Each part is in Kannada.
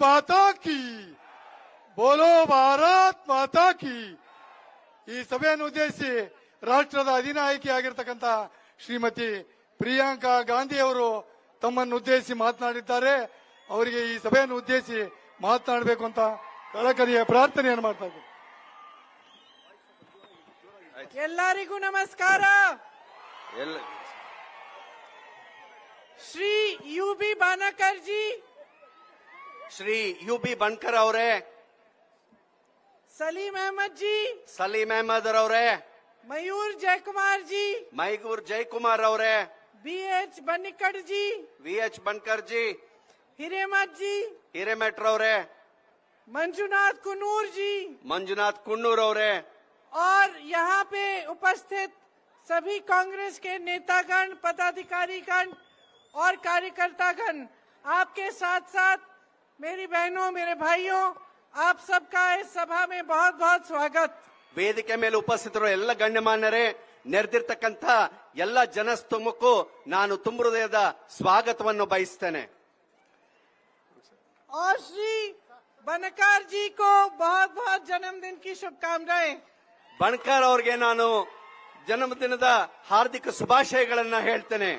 ಮಾತಾ ಕಿ ಬೋಲೋ ಭಾರತ್ ಮಾತಾ ಕಿ. ಈ ಸಭೆಯನ್ನು ಉದ್ದೇಶಿಸಿ ರಾಷ್ಟ್ರದ ಅಧಿನಾಯಕಿ ಆಗಿರತಕ್ಕಂತ ಶ್ರೀಮತಿ ಪ್ರಿಯಾಂಕಾ ಗಾಂಧಿ ಅವರು ತಮ್ಮನ್ನು ಉದ್ದೇಶಿಸಿ ಮಾತನಾಡಿದ್ದಾರೆ. ಅವರಿಗೆ ಈ ಸಭೆಯನ್ನು ಉದ್ದೇಶಿಸಿ ಮಾತನಾಡಬೇಕು ಅಂತ ಕಳಕಳಿಯ ಪ್ರಾರ್ಥನೆಯನ್ನು ಮಾಡ್ತಾ ಇದ್ದಾರೆ. ಎಲ್ಲರಿಗೂ ನಮಸ್ಕಾರ. Shri U B Banakar ji, Shri U B Bankar ಅವರೇ, सलीम अहमद जी, ಸಲೀಂ ಅಹಮದ್ ಅವರೇ, मयूर जयकुमार जी, ಮೈಗೂರ್ ಜಯಕುಮಾರ್ ಅವರೇ, BH बनिकड़ जी, VH ಬನ್ಕರ್ ಜಿ, हिरेमठ जी, ಹಿರೇಮೆಟ್ರ ಅವರೇ, मंजुनाथ कुनूर जी ಮಂಜುನಾಥ್ ಕುನ್ನೂರ್ ಅವರೇ, और यहाँ पे उपस्थित सभी कांग्रेस के नेतागण, पदाधिकारीगण और कार्यकर्तागण, आपके साथ साथ मेरी बहनों, मेरे भाइयों, आप सबका इस सभा में बहुत बहुत स्वागत. ವೇದಿಕೆ ಮೇಲೆ ಉಪಸ್ಥಿತರು ಎಲ್ಲ ಗಣ್ಯಮಾನ್ಯರೇ, ನೆರೆದಿರ್ತಕ್ಕಂಥ ಎಲ್ಲ ಜನಸ್ತುಮಕ್ಕೂ ನಾನು ತುಂಬ ಹೃದಯದ ಸ್ವಾಗತವನ್ನು ಬಯಸ್ತೇನೆ. और श्री बनकर जी को बहुत बहुत जन्मदिन की शुभकामनाएं. ಬಣ್ಕರ್ ಅವ್ರಿಗೆ ನಾನು ಜನ್ಮದಿನದ ಹಾರ್ದಿಕ ಶುಭಾಶಯಗಳನ್ನ ಹೇಳ್ತೇನೆ.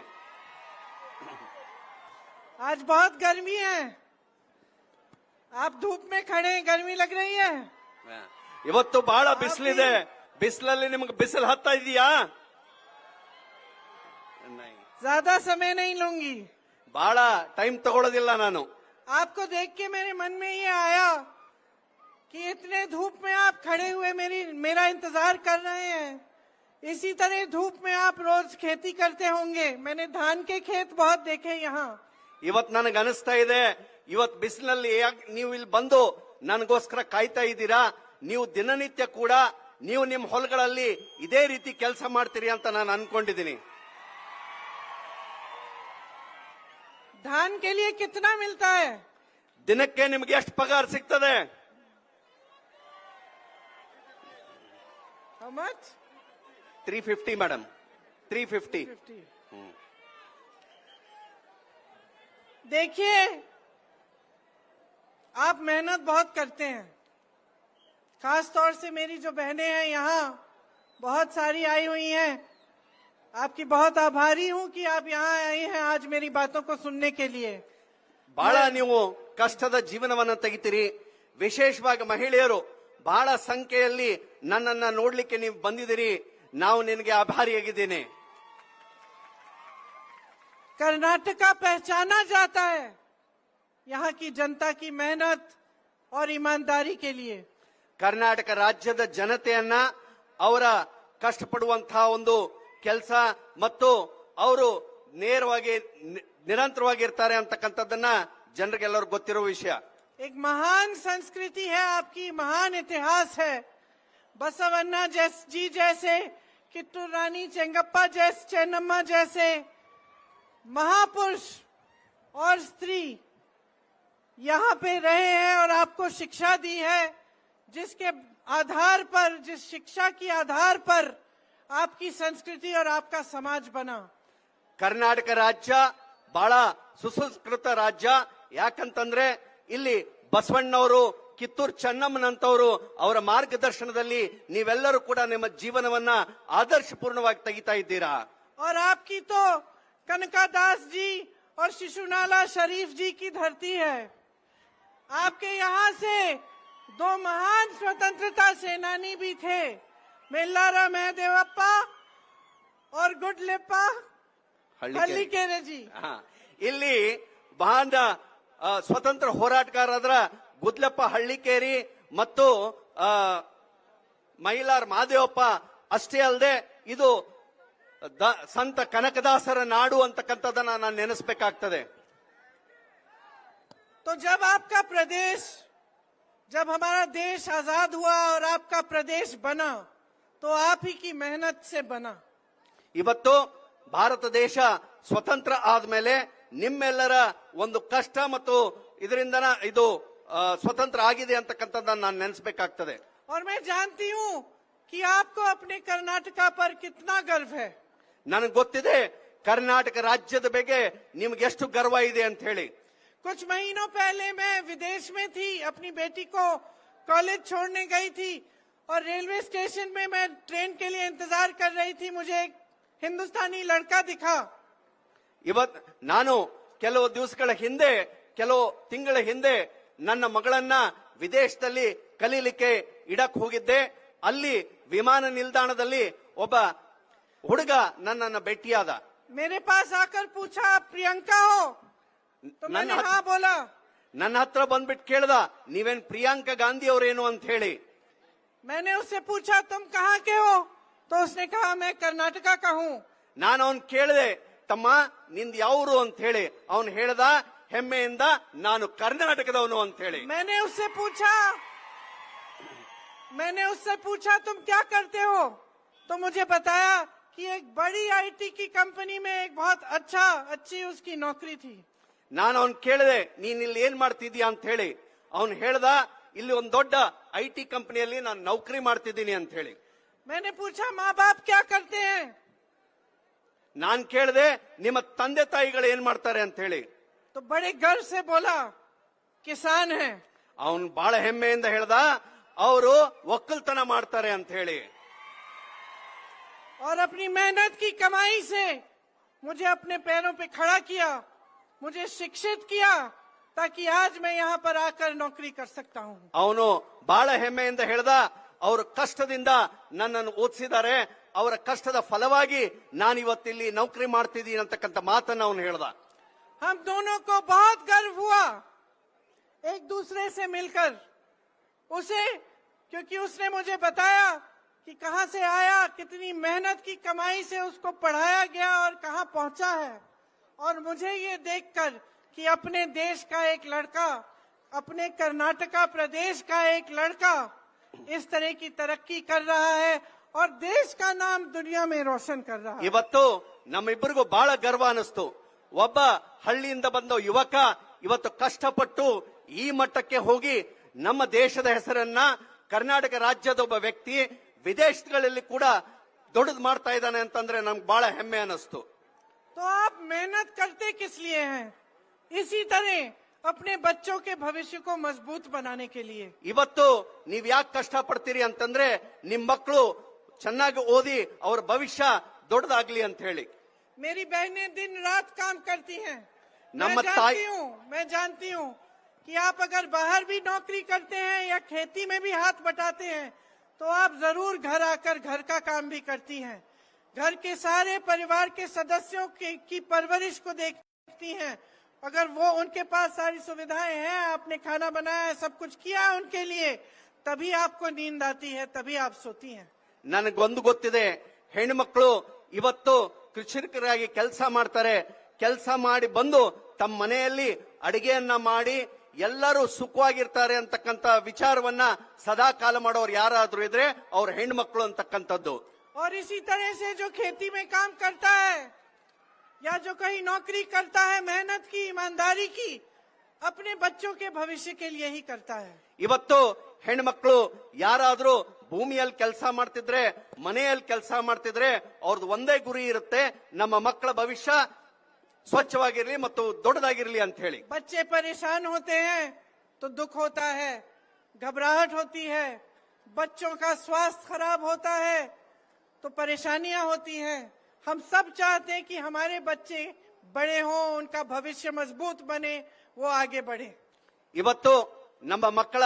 आज बहुत गर्मी है, आप धूप में खड़े हैं, गर्मी लग रही है. ಇವತ್ತು ಬಹಳ ಬಿಸಿಲಿದೆ. ಬಿಸಿಲಲ್ಲಿ ನಿಮ್ಗೆ ಬಿಸಿಲು ಹತ್ತಾ ಇದೆಯಾ? ज्यादा समय नहीं लूंगी. ಬಹಳ ಟೈಮ್ ತಗೊಳ್ಳೋದಿಲ್ಲ ನಾನು. आपको देख के मेरे मन में ये आया कि इतने धूप में आप खड़े हुए मेरा इंतजार कर रहे हैं. इसी तरह धूप में आप रोज खेती करते होंगे. मैंने धान के खेत बहुत देखे यहाँ. ಇವತ್ ನನಗೆ ಅನಿಸ್ತಾ ಇದೆ, ಇವತ್ ಬಿಸಿಲಿನಲ್ಲಿ ನೀವು ಇಲ್ಲಿ ಬಂದು ನನಗೋಸ್ಕರ ಕಾಯ್ತಾ ಇದ್ದೀರಾ. ನೀವು ದಿನನಿತ್ಯ ಕೂಡ ನೀವು ನಿಮ್ಮ ಹೊಲಗಳಲ್ಲಿ ಇದೇ ರೀತಿ ಕೆಲಸ ಮಾಡ್ತೀರಿ ಅಂತ ನಾನು ಅನ್ಕೊಂಡಿದ್ದೀನಿ. धान के लिए कितना मिलता है? ದಿನಕ್ಕೆ ನಿಮ್ಗೆ ಎಷ್ಟು ಪಗಾರ ಸಿಗ್ತದೆ? How much? 350 ಮೇಡಮ್, 350. 50. देखिए, आप मेहनत बहुत करते हैं. खास तौर से मेरी जो बहनें हैं यहाँ बहुत सारी आई हुई हैं. आपकी बहुत आभारी हूँ कि आप यहाँ आई हैं आज मेरी बातों को सुनने के लिए. ಬಹಳ ನೀವು ಕಷ್ಟದ ಜೀವನವನ್ನ ತೆಗಿತೀರಿ. ವಿಶೇಷವಾಗಿ ಮಹಿಳೆಯರು ಬಹಳ ಸಂಖ್ಯೆಯಲ್ಲಿ ನನ್ನನ್ನ ನೋಡ್ಲಿಕ್ಕೆ ನೀವು ಬಂದಿದ್ದೀರಿ. ನಾವು ನಿನಗೆ ಆಭಾರಿಯಾಗಿದ್ದೇನೆ. कर्नाटका पहचाना जाता है यहाँ की जनता की मेहनत और ईमानदारी के लिए. ಕರ್ನಾಟಕ ರಾಜ್ಯದ ಜನತೆಯನ್ನ ಅವರ ಕಷ್ಟಪಡುವಂತಹ ಒಂದು ಕೆಲಸ ಮತ್ತು ಅವರು ನೇರವಾಗಿ ನಿರಂತರವಾಗಿರ್ತಾರೆ ಅಂತಕ್ಕಂಥದ್ದನ್ನ ಜನರಿಗೆಲ್ಲರೂ ಗೊತ್ತಿರೋ ವಿಷಯ. एक महान संस्कृति है आपकी, महान इतिहास है. बसवन्ना जी जैसे, कित्तूर रानी चेंगप्पा जैसे, चेन्नम्मा जैसे महापुरुष और स्त्री यहाँ पे रहे हैं और आपको शिक्षा दी है, जिसके आधार पर, जिस शिक्षा की आधार पर आपकी संस्कृति और आपका समाज बना. ಕರ್ನಾಟಕ ರಾಜ್ಯ ಬಹಳ ಸುಸಂಸ್ಕೃತ ರಾಜ್ಯ. ಯಾಕಂತಂದ್ರೆ ಇಲ್ಲಿ ಬಸವಣ್ಣವರು, ಕಿತ್ತೂರು ಚೆನ್ನಮ್ಮನಂತವರು ಅವರ ಮಾರ್ಗದರ್ಶನದಲ್ಲಿ ನೀವೆಲ್ಲರೂ ಕೂಡ ನಿಮ್ಮ ಜೀವನವನ್ನ ಆದರ್ಶಪೂರ್ಣವಾಗಿ ತೆಗಿತಾ ಇದ್ದೀರಾ. और आपकी तो कनकादास जी और शिशुनाला शरीफ जी की धरती है. आपके यहाँ से दो महान स्वतंत्रता सेनानी भी थे, मेल्लारा महदेवप्पा और गुडलेप्पा हल्लीकेरे जी. ಇಲ್ಲಿ ಮಹಾನ್ ಸ್ವತಂತ್ರ ಹೋರಾಟಗಾರರಾದ ಗುದ್ಲಪ್ಪ ಹಳ್ಳಿಕೇರಿ ಮತ್ತು ಮೈಲಾರ್ ಮಹದೇವಪ್ಪ ಅಷ್ಟೇ ಅಲ್ಲದೆ ಇದು ಸಂತ ಕನಕದಾಸರ ನಾಡು ಅಂತಕ್ಕಂಥದ್ದನ್ನ ನಾನು ನೆನೆಸ್ಬೇಕಾಗ್ತದೆ. तो जब आपका प्रदेश, जब हमारा देश आजाद हुआ और आपका प्रदेश बना, तो आप ही की मेहनत से बना. ಇವತ್ತು ಭಾರತ ದೇಶ ಸ್ವತಂತ್ರ ಆದ್ಮೇಲೆ ನಿಮ್ಮೆಲ್ಲರ ಒಂದು ಕಷ್ಟ ಮತ್ತು ಇದರಿಂದನ ಇದು ಸ್ವತಂತ್ರ ಆಗಿದೆ ಅಂತಕ್ಕಂಥದ್ದನ್ನ ನಾನು ನೆನೆಸ್ಬೇಕಾಗ್ತದೆ. और मैं जानती हूँ कि आपको अपने कर्नाटका पर कितना गर्व है. ನನಗೆ ಗೊತ್ತಿದೆ ಕರ್ನಾಟಕ ರಾಜ್ಯದ ಬಗ್ಗೆ ನಿಮ್ಗೆ ಎಷ್ಟು ಗರ್ವ ಇದೆ ಅಂತ ಹೇಳಿ. कुछ महीनों पहले मैं विदेश में थी, अपनी बेटी को कॉलेज छोड़ने गई थी और रेलवे स्टेशन में मैं ट्रेन के लिए इंतजार कर रही थी। मुझे एक हिंदुस्तानी लड़का दिखा। ನಾನು ಕೆಲವು ದಿವಸಗಳ ಹಿಂದೆ, ಕೆಲವು ತಿಂಗಳ ಹಿಂದೆ ನನ್ನ ಮಗಳನ್ನ ವಿದೇಶದಲ್ಲಿ ಕಲೀಲಿಕ್ಕೆ ಇಡಕ್ ಹೋಗಿದ್ದೆ. ಅಲ್ಲಿ ವಿಮಾನ ನಿಲ್ದಾಣದಲ್ಲಿ ಒಬ್ಬ ಹುಡುಗ ನನ್ನನ್ನು ಭೇಟಿಯಾದ. मेरे पास आकर पूछा, आप प्रियंका हो? तो मैंने हाँ बोला। ನನ್ನ ಹತ್ರ ಬಂದ್ಬಿಟ್ಟು ಕೇಳ್ದ, ನೀವೇನ್ ಪ್ರಿಯಾಂಕಾ ಗಾಂಧಿ ಅವರೇನು ಅಂತ ಹೇಳಿ. मैंने उससे पूछा, तुम कहाँ के हो? तो उसने कहा, मैं कर्नाटका का हूँ। ನಾನು ಅವನ್ ಕೇಳಿದೆ, ತಮ್ಮ ನಿಂದ ಯಾವ್ರು ಅಂತ ಹೇಳಿ. ಅವನ್ ಹೇಳ್ದ ಹೆಮ್ಮೆಯಿಂದ, ನಾನು ಕರ್ನಾಟಕದವನು ಅಂತ ಹೇಳಿ. मैंने उससे पूछा तुम क्या करते हो? तो मुझे बताया कि एक बड़ी आईटी की कंपनी में एक बहुत अच्छी उसकी नौकरी थी। ನಾನು ಅವನ್ ಕೇಳಿದೆ, ನೀನ್ ಇಲ್ಲಿ ಏನ್ ಮಾಡ್ತಿದ್ಯಾ ಅಂತ ಹೇಳಿ. ಅವನ್ ಹೇಳ್ದ, ಇಲ್ಲಿ ಒಂದ್ ದೊಡ್ಡ ಐಟಿ ಕಂಪನಿಯಲ್ಲಿ ನಾನು ನೌಕರಿ ಮಾಡ್ತಿದ್ದೀನಿ ಅಂತ ಹೇಳಿ. मैंने पूछा, माँ बाप क्या करते हैं? ನಾನ್ ಕೇಳಿದೆ, ನಿಮ್ಮ ತಂದೆ ತಾಯಿಗಳು ಏನ್ ಮಾಡ್ತಾರೆ ಅಂತ ಹೇಳಿ. तो बड़े गर्व से बोला, किसान है। ಅವನ್ ಬಹಳ ಹೆಮ್ಮೆಯಿಂದ ಹೇಳ್ದ, ಅವರು ಒಕ್ಕಲ್ತನ ಮಾಡ್ತಾರೆ ಅಂತ ಹೇಳಿ. और अपनी मेहनत की कमाई से मुझे अपने पैरों पे खड़ा किया, मुझे शिक्षित किया, ताकि आज मैं यहाँ पर आकर नौकरी कर सकता हूँ। ಅವನು ಬಹಳ ಹೆಮ್ಮೆಯಿಂದ ಹೇಳ್ದ, ಅವ್ರ ಕಷ್ಟದಿಂದ ನನ್ನನ್ನು ಓದಿಸಿದ್ದಾರೆ, ಅವರ ಕಷ್ಟದ ಫಲವಾಗಿ ನಾನು ಇವತ್ತಿಲ್ಲಿ ನೌಕರಿ ಮಾಡ್ತಿದ್ದೀನಿ ಅಂತಕ್ಕಂಥ ಮಾತನ್ನ ಅವನು ಹೇಳ್ದ. हम दोनों को बहुत गर्व हुआ एक दूसरे से मिलकर उसे, क्योंकि उसने मुझे बताया कि कहां से आया, कितनी मेहनत की कमाई से उसको पढ़ाया गया और कहां पहुंचा है। और मुझे ये देखकर कि अपने देश का एक लड़का, अपने कर्नाटका प्रदेश का एक लड़का इस तरह की तरक्की कर रहा है और देश का नाम दुनिया में रोशन कर रहा है। ಇವತ್ತು ನಮ್ಮಿಬ್ಬರಿಗೂ ಬಹಳ ಗರ್ವ ಅನಿಸ್ತು. ಒಬ್ಬ ಹಳ್ಳಿಯಿಂದ ಬಂದ ಯುವಕ ಇವತ್ತು ಕಷ್ಟಪಟ್ಟು ಈ ಮಟ್ಟಕ್ಕೆ ಹೋಗಿ ನಮ್ಮ ದೇಶದ ಹೆಸರನ್ನ, ಕರ್ನಾಟಕ ರಾಜ್ಯದ ಒಬ್ಬ ವ್ಯಕ್ತಿ ವಿದೇಶಗಳಲ್ಲಿ ಕೂಡ ದೊಡ್ಡದು ಮಾಡ್ತಾ ಇದ್ದಾನೆ ಅಂತಂದ್ರೆ ನಮ್ಗೆ ಬಹಳ ಹೆಮ್ಮೆ ಅನಿಸ್ತು. तो आप मेहनत करते किस लिए हैं? इसी तरह अपने बच्चों के भविष्य को मजबूत बनाने के लिए। ಇವತ್ತು ನೀವ್ ಯಾಕೆ ಕಷ್ಟ ಪಡ್ತೀರಿ ಅಂತಂದ್ರೆ, ನಿಮ್ ಮಕ್ಕಳು ಚೆನ್ನಾಗಿ ಓದಿ ಅವ್ರ ಭವಿಷ್ಯ ದೊಡ್ಡದಾಗ್ಲಿ ಅಂತ ಹೇಳಿ. मेरी बहनें दिन रात काम करती हैं। मैं जानती हूँ कि आप अगर बाहर भी नौकरी करते हैं या खेती में भी हाथ बटाते हैं तो आप जरूर घर आकर घर का काम भी करती हैं। घर के सारे परिवार के सदस्यों की परवरिश को देखती हैं। अगर वो उनके पास सारी सुविधाएं हैं, आपने खाना बनाया है, सब कुछ किया है उनके लिए, तभी आपको नींद आती है, तभी आप सोती हैं। ನನಗೊಂದು ಗೊತ್ತಿದೆ, ಹೆಣ್ಮಕ್ಳು ಇವತ್ತು ಕೃಷಿಕರಾಗಿ ಕೆಲಸ ಮಾಡ್ತಾರೆ. ಕೆಲಸ ಮಾಡಿ ಬಂದು ತಮ್ಮ ಮನೆಯಲ್ಲಿ ಅಡಿಗೆಯನ್ನ ಮಾಡಿ ಎಲ್ಲರೂ ಸುಖವಾಗಿರ್ತಾರೆ ಅಂತಕ್ಕಂಥ ವಿಚಾರವನ್ನ ಸದಾ ಕಾಲ ಮಾಡೋರು ಯಾರಾದ್ರೂ ಇದ್ರೆ ಅವ್ರ ಹೆಣ್ಮಕ್ಳು ಅಂತಕ್ಕಂಥದ್ದು. और इसी तरह से जो खेती में काम करता है या जो कहीं नौकरी करता है, मेहनत की, ईमानदारी की, अपने बच्चों के भविष्य के लिए ही करता है। ಇವತ್ತು ಹೆಣ್ಮಕ್ಳು ಯಾರಾದ್ರೂ ಭೂಮಿಯಲ್ಲಿ ಕೆಲಸ ಮಾಡ್ತಿದ್ರೆ, ಮನೆಯಲ್ಲಿ ಕೆಲಸ ಮಾಡ್ತಿದ್ರೆ ಅವ್ರದ್ದು ಒಂದೇ ಗುರಿ ಇರುತ್ತೆ, ನಮ್ಮ ಮಕ್ಕಳ ಭವಿಷ್ಯ ಸ್ವಚ್ಛವಾಗಿರ್ಲಿ ಮತ್ತು ದೊಡ್ಡದಾಗಿರ್ಲಿ ಅಂತ ಹೇಳಿ. बच्चे परेशान होते हैं तो दुख होता है, घबराहट होती है, बच्चों का स्वास्थ्य खराब होता है तो परेशानियां होती हैं। हम सब चाहते हैं कि हमारे बच्चे बड़े हों, उनका भविष्य मजबूत बने, वो आगे बढ़े। ಇವತ್ತು ನಮ್ಮ ಮಕ್ಕಳ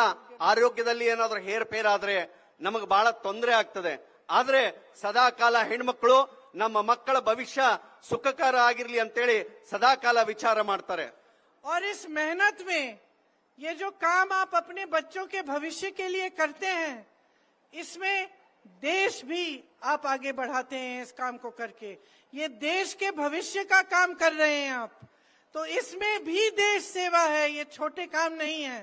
ಆರೋಗ್ಯದಲ್ಲಿ ಏನಾದ್ರೂ ಹೇರ್ಪೇರಾದ್ರೆ ನಮಗೆ ಬಹಳ ತೊಂದರೆ ಆಗ್ತದೆ. ಆದ್ರೆ ಸದಾ ಕಾಲ ಹೆಣ್ಮಕ್ಳು ನಮ್ಮ ಮಕ್ಕಳ ಭವಿಷ್ಯ ಸುಖಕರ ಆಗಿರ್ಲಿ ಅಂತೇಳಿ ಸದಾ ಕಾಲ ವಿಚಾರ ಮಾಡ್ತಾರೆ. और इस मेहनत में ये जो काम आप अपने बच्चों के भविष्य के लिए करते हैं, इसमें देश भी आप आगे बढ़ाते हैं। इस काम को करके ये देश के भविष्य का काम कर रहे हैं आप, तो इसमें भी देश सेवा है, ये छोटे काम नहीं है।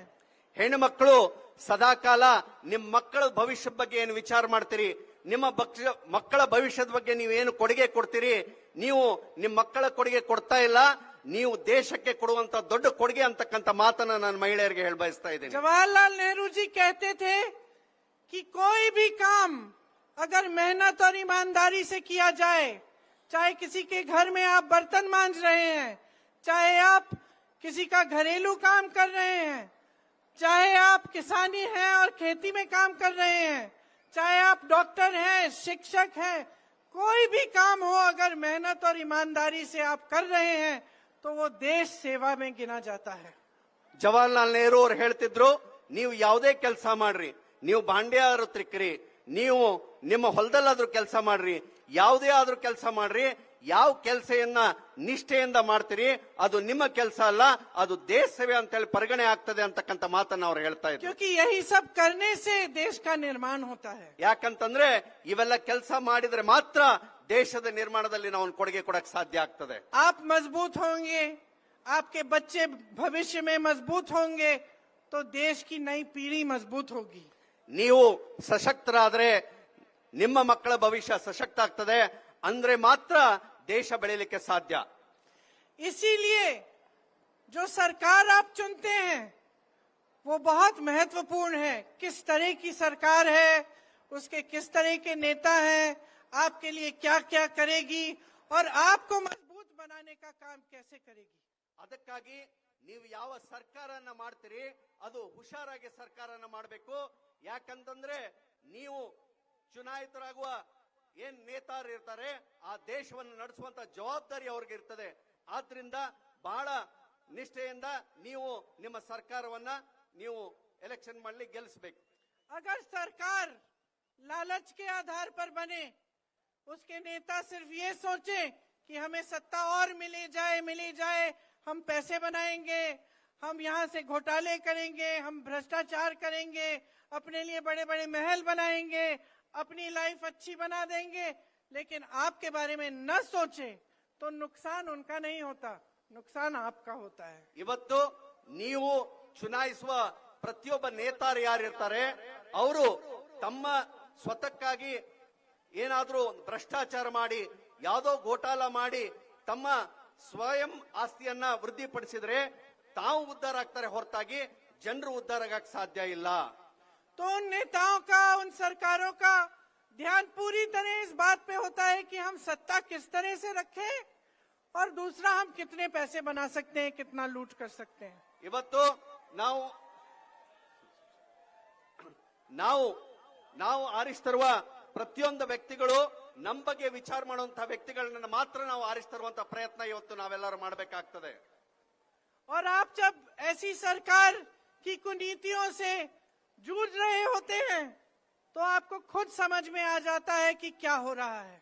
ಹೆಣ್ಮಕ್ಳು ಸದಾ ಕಾಲ ನಿಮ್ ಮಕ್ಕಳ ಭವಿಷ್ಯದ ಬಗ್ಗೆ ಏನು ವಿಚಾರ ಮಾಡ್ತೀರಿ, ನಿಮ್ಮ ಮಕ್ಕಳ ಭವಿಷ್ಯದ ಬಗ್ಗೆ ನೀವೇನು ಕೊಡುಗೆ ಕೊಡ್ತೀರಿ, ನೀವು ನಿಮ್ಮ ಮಕ್ಕಳ ಕೊಡುಗೆ ಕೊಡ್ತಾ ಇಲ್ಲ, ನೀವು ದೇಶಕ್ಕೆ ಕೊಡುವಂತ ದೊಡ್ಡ ಕೊಡುಗೆ ಅಂತಕ್ಕಂಥ ಮಾತನ್ನ ನಾನು ಮಹಿಳೆಯರಿಗೆ ಹೇಳ ಬಯಸ್ತಾ ಇದ್ದೀನಿ. जवाहरलाल नेहरू जी कहते थे कि कोई भी काम अगर मेहनत और ईमानदारी से किया जाए, चाहे किसी के घर में आप बर्तन मांज रहे हैं, चाहे आप किसी का घरेलू काम कर रहे हैं, चाहे आप किसानी हैं और खेती में काम कर रहे हैं, चाहे आप डॉक्टर हैं, शिक्षक हैं, कोई भी काम हो, अगर मेहनत और ईमानदारी से आप कर रहे हैं तो वो देश सेवा में गिना जाता है। ಜವಾಹರ್ಲಾಲ್ ನೆಹರು ಅವರು ಹೇಳ್ತಿದ್ರು, ನೀವು ಯಾವುದೇ ಕೆಲಸ ಮಾಡ್ರಿ, ನೀವು ಬಾಂಡೆ ಆದ್ರೂ ತಿಕ್ಕ್ರಿ, ನೀವು ನಿಮ್ಮ ಹೊಲದಲ್ಲಾದ್ರೂ ಕೆಲಸ ಮಾಡ್ರಿ, ಯಾವುದೇ ಆದ್ರೂ ಕೆಲಸ ಮಾಡ್ರಿ, ಯಾವ ಕೆಲಸವನ್ನ ನಿಷ್ಠೆಯಿಂದ ಮಾಡ್ತೀರಿ ಅದು ನಿಮ್ಮ ಕೆಲಸ ಅಲ್ಲ, ಅದು ದೇಶ ಸೇವೆ ಅಂತ ಹೇಳಿ ಪರಿಗಣನೆ ಆಗ್ತದೆ ಅಂತಕ್ಕಂಥ ಮಾತನ್ನ ಅವ್ರು ಹೇಳ್ತಾ ಇದ್ರು. क्योंकि यही सब करने से देश का निर्माण होता है। ಯಾಕಂತಂದ್ರೆ ಇವೆಲ್ಲ ಕೆಲಸ ಮಾಡಿದ್ರೆ ಮಾತ್ರ ದೇಶದ ನಿರ್ಮಾಣದಲ್ಲಿ ನಾವು ಕೊಡುಗೆ ಕೊಡಕ್ ಸಾಧ್ಯ ಆಗ್ತದೆ. आप मजबूत होंगे, आपके बच्चे भविष्य में मजबूत होंगे तो देश की नई पीढ़ी मजबूत होगी। ನೀವು ಸಶಕ್ತರಾದ್ರೆ ನಿಮ್ಮ ಮಕ್ಕಳ ಭವಿಷ್ಯ ಸಶಕ್ತ ಆಗ್ತದೆ, ಅಂದ್ರೆ ಮಾತ್ರ ದೇಶ ಬೆಳೆಯಲಿಕ್ಕೆ ಸಾಧ್ಯ. इसीलिए जो सरकार आप चुनते हैं वो बहुत महत्वपूर्ण है। किस तरह की सरकार है, उसके किस तरह के नेता हैं, आपके लिए क्या क्या करेगी और आपको मजबूत बनाने का काम कैसे करेगी। ಅದಕ್ಕಾಗಿ ನೀವು ಯಾವ ಸರ್ಕಾರನ ಮಾಡ್ತೀರಿ ಅದು ಹುಷಾರಾಗಿ ಸರ್ಕಾರನ ಮಾಡಬೇಕು. ಯಾಕಂತಂದ್ರೆ ನೀವು ಚುನಾಯಿತರಾಗುವ ಏನ್ ನೇತಾರರು ಇರ್ತಾರೆ ಆ ದೇಶವನ್ನು ನಡೆಸುವಂತ ಜವಾಬ್ದಾರಿ ಅವ್ರಿಗೆ ಇರ್ತದೆ. ಆದ್ರಿಂದ ಬಹಳ ನಿಷ್ಠೆಯಿಂದ ನೀವು ನಿಮ್ಮ ಸರ್ಕಾರವನ್ನ ನೀವು ಎಲೆಕ್ಷನ್ ಮಾಡಿ ಗೆಲ್ಲಿಸಬೇಕು. अगर सरकार लालच के आधार पर बने, उसके नेता सिर्फ ये सोचे कि हमें सत्ता और मिली जाए, हम पैसे बनाएंगे, हम यहाँ से घोटाले करेंगे, हम भ्रष्टाचार करेंगे, अपने लिए बड़े बड़े महल बनाएंगे, अपनी लाइफ अच्छी बना देंगे, लेकिन आपके बारे में न सोचे तो नुकसान उनका नहीं होता, नुकसान आपका होता है। ಇವತ್ತು ನೀವು ಚುನಾಯಿಸುವ ಪ್ರತಿಯೊಬ್ಬ ನೇತಾರು ಯಾರಿರ್ತಾರೆ ಅವರು ತಮ್ಮ ಸ್ವತಕ್ಕಾಗಿ ಏನಾದ್ರೂ ಭ್ರಷ್ಟಾಚಾರ ಮಾಡಿ ಯಾವುದೋ ಘೋಟಾಲ ಮಾಡಿ ತಮ್ಮ ಸ್ವಯಂ ಆಸ್ತಿಯನ್ನ ವೃದ್ಧಿಪಡಿಸಿದ್ರೆ ತಾವು ಉದ್ಧಾರ ಆಗ್ತಾರೆ ಹೊರತಾಗಿ ಜನರು ಉದ್ಧಾರ ಆಗಕ್ಕೆ ಸಾಧ್ಯ ಇಲ್ಲ. तो उन नेताओं का, उन सरकारों का ध्यान पूरी तरह इस बात पे होता है कि हम सत्ता किस तरह से रखें और दूसरा हम कितने पैसे बना सकते हैं, कितना लूट कर सकते हैं। ಇವತ್ತು ನಾವು ಆರಿಸ್ತರುವ ಪ್ರತಿಯೊಂದು ವ್ಯಕ್ತಿಗಳು ನಮ್ಮ ಬಗ್ಗೆ ವಿಚಾರ ಮಾಡುವಂತಹ ವ್ಯಕ್ತಿಗಳನ್ನ ಮಾತ್ರ ನಾವು ಆರಿಸ್ತರುವಂತಹ ಪ್ರಯತ್ನ ಇವತ್ತು ನಾವೆಲ್ಲರೂ ಮಾಡಬೇಕಾಗ್ತದೆ. और आप जब ऐसी सरकार की कुनीतियों से जूझ रहे होते हैं तो आपको खुद समझ में आ जाता है कि क्या हो रहा है।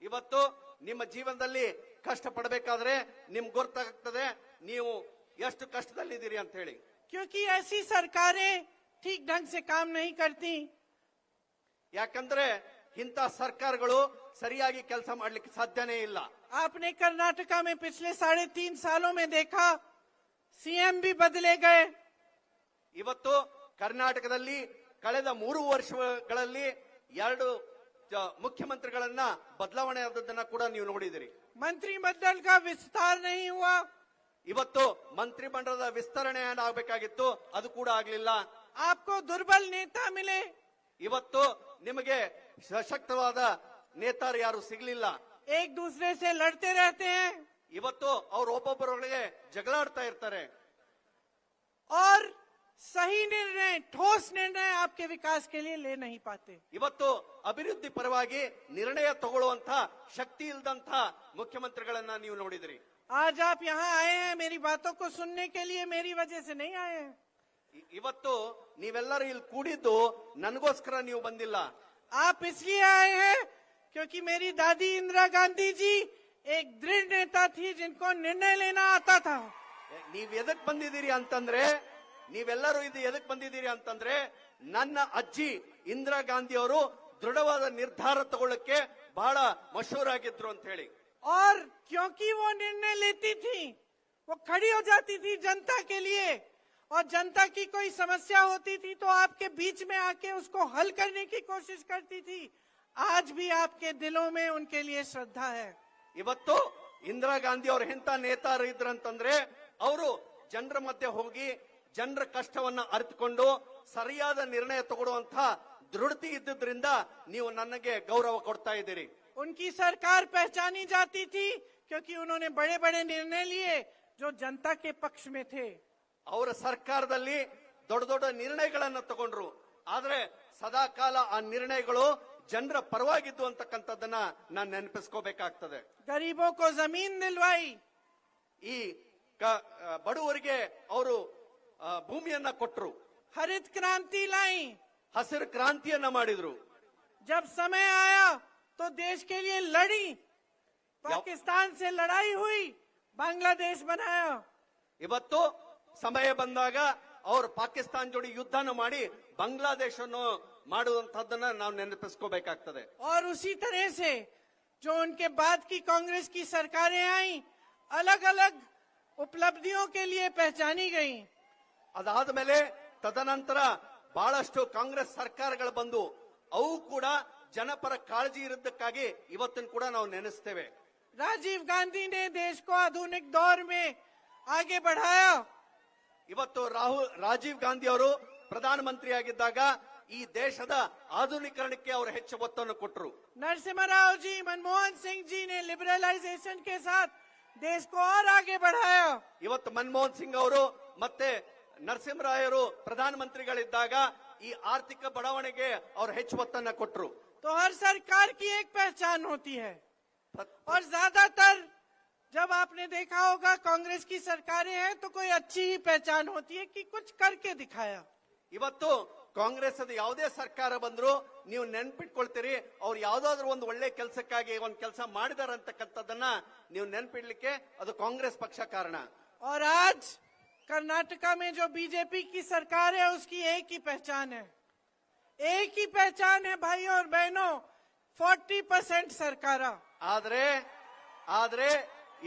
ಇವತ್ತು ನಿಮ್ಮ ಜೀವನದಲ್ಲಿ ಕಷ್ಟ ಪಡಬೇಕಾದ್ರೆ ನಿಮ್ಗೆ ಗೊತ್ತಾಗ್ತದೆ ನೀವು ಎಷ್ಟು ಕಷ್ಟದಲ್ಲಿದ್ದೀರಿ ಅಂತ ಹೇಳಿ. क्योंकि ऐसी सरकारें ठीक ढंग से काम नहीं करती। ಯಾಕಂದ್ರೆ ಇಂಥ ಸರ್ಕಾರಗಳು ಸರಿಯಾಗಿ ಕೆಲಸ ಮಾಡ್ಲಿಕ್ಕೆ ಸಾಧ್ಯನೇ ಇಲ್ಲ. आपने कर्नाटका में पिछले 3.5 सालों में देखा, सीएम भी बदले गए। ಇವತ್ತು ಕರ್ನಾಟಕದಲ್ಲಿ ಕಳೆದ 3 ವರ್ಷಗಳಲ್ಲಿ 2 ಮುಖ್ಯಮಂತ್ರಿಗಳನ್ನ ಬದಲಾವಣೆ ಆದದ್ದನ್ನ ಕೂಡ ನೀವು ನೋಡಿದಿರಿ. मंत्रिमंडल का विस्तार नहीं हुआ। ಇವತ್ತು ಮಂತ್ರಿಮಂಡಲದ ವಿಸ್ತರಣೆ ಆಗಬೇಕಾಗಿತ್ತು, ಅದು ಕೂಡ ಆಗ್ಲಿಲ್ಲ. आपको दुर्बल नेता मिले। ಇವತ್ತು ನಿಮಗೆ ಸಶಕ್ತವಾದ ನೇತಾರು ಯಾರು ಸಿಗ್ಲಿಲ್ಲ. एक दूसरे से लड़ते रहते हैं ಇವತ್ತು ಅವರು ಒಬ್ಬೊಬ್ಬರೊಳಗೆ ಜಗಳಾಡ್ತಾ ಇರ್ತಾರೆ. और सही निर्णय, ठोस निर्णय आपके विकास के लिए ले नहीं पाते। ಇವತ್ತು ಅಭಿವೃದ್ಧಿ ಪರವಾಗಿ ನಿರ್ಣಯ ತಗೊಳ್ಳುವಂತ ಶಕ್ತಿ ಇಲ್ಲದಂತ ಮುಖ್ಯಮಂತ್ರಿಗಳನ್ನ ನೀವು ನೋಡಿದ್ರಿ. आज आप यहाँ आए हैं मेरी बातों को सुनने के लिए, मेरी वजह से नहीं आए हैं। ಇವತ್ತು ನೀವೆಲ್ಲರೂ ಇಲ್ಲಿ ಕೂಡಿದ್ದು ನನಗೋಸ್ಕರ ನೀವು ಬಂದಿಲ್ಲ. आप इसलिए आए हैं क्योंकि मेरी दादी इंदिरा गांधी जी एक दृढ़ नेता थी जिनको निर्णय लेना आता था। ನೀವ್ ಎದಕ್ ಬಂದಿದ್ದೀರಿ ಅಂತಂದ್ರೆ, ನೀವೆಲ್ಲರೂ ಇದು ಎದಕ್ ಬಂದಿದ್ದೀರಿ ಅಂತಂದ್ರೆ, ನನ್ನ ಅಜ್ಜಿ ಇಂದಿರಾ ಗಾಂಧಿ ಅವರು ದೃಢವಾದ ನಿರ್ಧಾರ ತಗೊಳ್ಳಕ್ಕೆ ಬಹಳ ಮಶಹೂರಾಗಿದ್ರು ಅಂತ ಹೇಳಿ. और क्योंकि वो निर्णय लेती थी, वो खड़ी हो जाती थी जनता के लिए, और जनता की कोई समस्या होती थी तो आपके बीच में आके उसको हल करने की कोशिश करती थी। आज भी आपके दिलों में उनके लिए श्रद्धा है। ಇವತ್ತು ಇಂದಿರಾ ಗಾಂಧಿ ಅವರು ಎಂತ ನೇತಾರು ಇದ್ರಂತಂದ್ರೆ, ಅವರು ಜನರ ಮಧ್ಯೆ ಹೋಗಿ ಜನರ ಕಷ್ಟವನ್ನ ಅರಿತುಕೊಂಡು ಸರಿಯಾದ ನಿರ್ಣಯ ತಗೊಳ್ಳುವಂತ ದೃಢತೆ ಇದ್ದುದರಿಂದ ನೀವು ನನಗೆ ಗೌರವ ಕೊಡ್ತಾ ಇದ್ದೀರಿ. उनकी सरकार पहचानी जाती थी क्योंकि उन्होंने बड़े बड़े निर्णय लिए जो जनता के पक्ष में थे। ಅವರ ಸರ್ಕಾರದಲ್ಲಿ ದೊಡ್ಡ ದೊಡ್ಡ ನಿರ್ಣಯಗಳನ್ನು ತಗೊಂಡ್ರು, ಆದ್ರೆ ಸದಾ ಕಾಲ ಆ ನಿರ್ಣಯಗಳು ಜನರ ಪರವಾಗಿದ್ದು ಅಂತಕ್ಕಂಥದ್ದನ್ನ ನಾನು ನೆನಪಿಸ್ಕೋಬೇಕಾಗ್ತದೆ. गरीबों को जमीन दिलवाई, ಈ ಬಡವರಿಗೆ ಅವರು ಭೂಮಿಯನ್ನ ಕೊಟ್ಟರು, हरित क्रांति लाई। ಹಸಿರು ಕ್ರಾಂತಿಯನ್ನ ಮಾಡಿದ್ರು. जब समय आया तो देश के लिए लड़ी, पाकिस्तान से लड़ाई हुई, बांग्लादेश बनाया। ಇವತ್ತು ಸಮಯ ಬಂದಾಗ ಅವರು ಪಾಕಿಸ್ತಾನ ಜೋಡಿ ಯುದ್ಧನ ಮಾಡಿ ಬಾಂಗ್ಲಾದೇಶವನ್ನು ಮಾಡುವಂತಹದ್ದನ್ನ ನಾವು ನೆನಪಿಸ್ಕೋಬೇಕಾಗ್ತದೆ. और उसी तरह से जो उनके बाद की कांग्रेस की सरकारें आई, अलग अलग उपलब्धियों के लिए पहचानी गई। ಅದಾದ ಮೇಲೆ ತದನಂತರ ಬಹಳಷ್ಟು ಕಾಂಗ್ರೆಸ್ ಸರ್ಕಾರಗಳು ಬಂದು ಅವು ಕೂಡ ಜನಪರ ಕಾಳಜಿ ಇರೋದಕ್ಕಾಗಿ ಇವತ್ತನ್ನು ಕೂಡ ನಾವು ನೆನೆಸ್ತೇವೆ. राजीव गांधी ने देश को आधुनिक दौर में आगे बढ़ाया। ಇವತ್ತು ರಾಜೀವ್ ಗಾಂಧಿ ಅವರು ಪ್ರಧಾನಮಂತ್ರಿಯಾಗಿದ್ದಾಗ ಈ ದೇಶದ ಆಧುನೀಕರಣಕ್ಕೆ ಅವರು ಹೆಚ್ಚು ಒತ್ತನ್ನು ಕೊಟ್ಟರು. नरसिम्हा राव जी, मनमोहन सिंह जी ने लिबरलाइजेशन के साथ देश को और आगे बढ़ाया। ಇವತ್ತು ಮನಮೋಹನ್ ಸಿಂಗ್ ಅವರು ಮತ್ತೆ ನರಸಿಂಹರಾಯರು ಪ್ರಧಾನಮಂತ್ರಿಗಳಿದ್ದಾಗ ಈ ಆರ್ಥಿಕ ಬಡಾವಣೆಗೆ ಅವರು ಹೆಚ್ಚು ಒತ್ತನ್ನು ಕೊಟ್ಟರು. तो हर सरकार की एक पहचान होती है, और ज्यादातर जब आपने देखा होगा कांग्रेस की सरकारें हैं तो कोई अच्छी ही पहचान होती है कि कुछ करके दिखाया। ಇವತ್ತು ಕಾಂಗ್ರೆಸ್ ಅದು ಯಾವುದೇ ಸರ್ಕಾರ ಬಂದ್ರು ನೀವು ನೆನ್ಪಿಟ್ಕೊಳ್ತೀರಿ, ಅವ್ರು ಯಾವ್ದಾದ್ರು ಒಂದು ಒಳ್ಳೆ ಕೆಲಸಕ್ಕಾಗಿ ಒಂದು ಕೆಲಸ ಮಾಡಿದಾರೆ ಅಂತಕ್ಕಂಥದ್ದನ್ನ ನೀವು ನೆನ್ಪಿಡ್ಲಿಕ್ಕೆ ಅದು ಕಾಂಗ್ರೆಸ್ ಪಕ್ಷ ಕಾರಣ. और आज कर्नाटका में जो बीजेपी की सरकार है उसकी एक ही पहचान है, एक ही पहचान है भाइयों और बहनों, 40% सरकार। ಆದ್ರೆ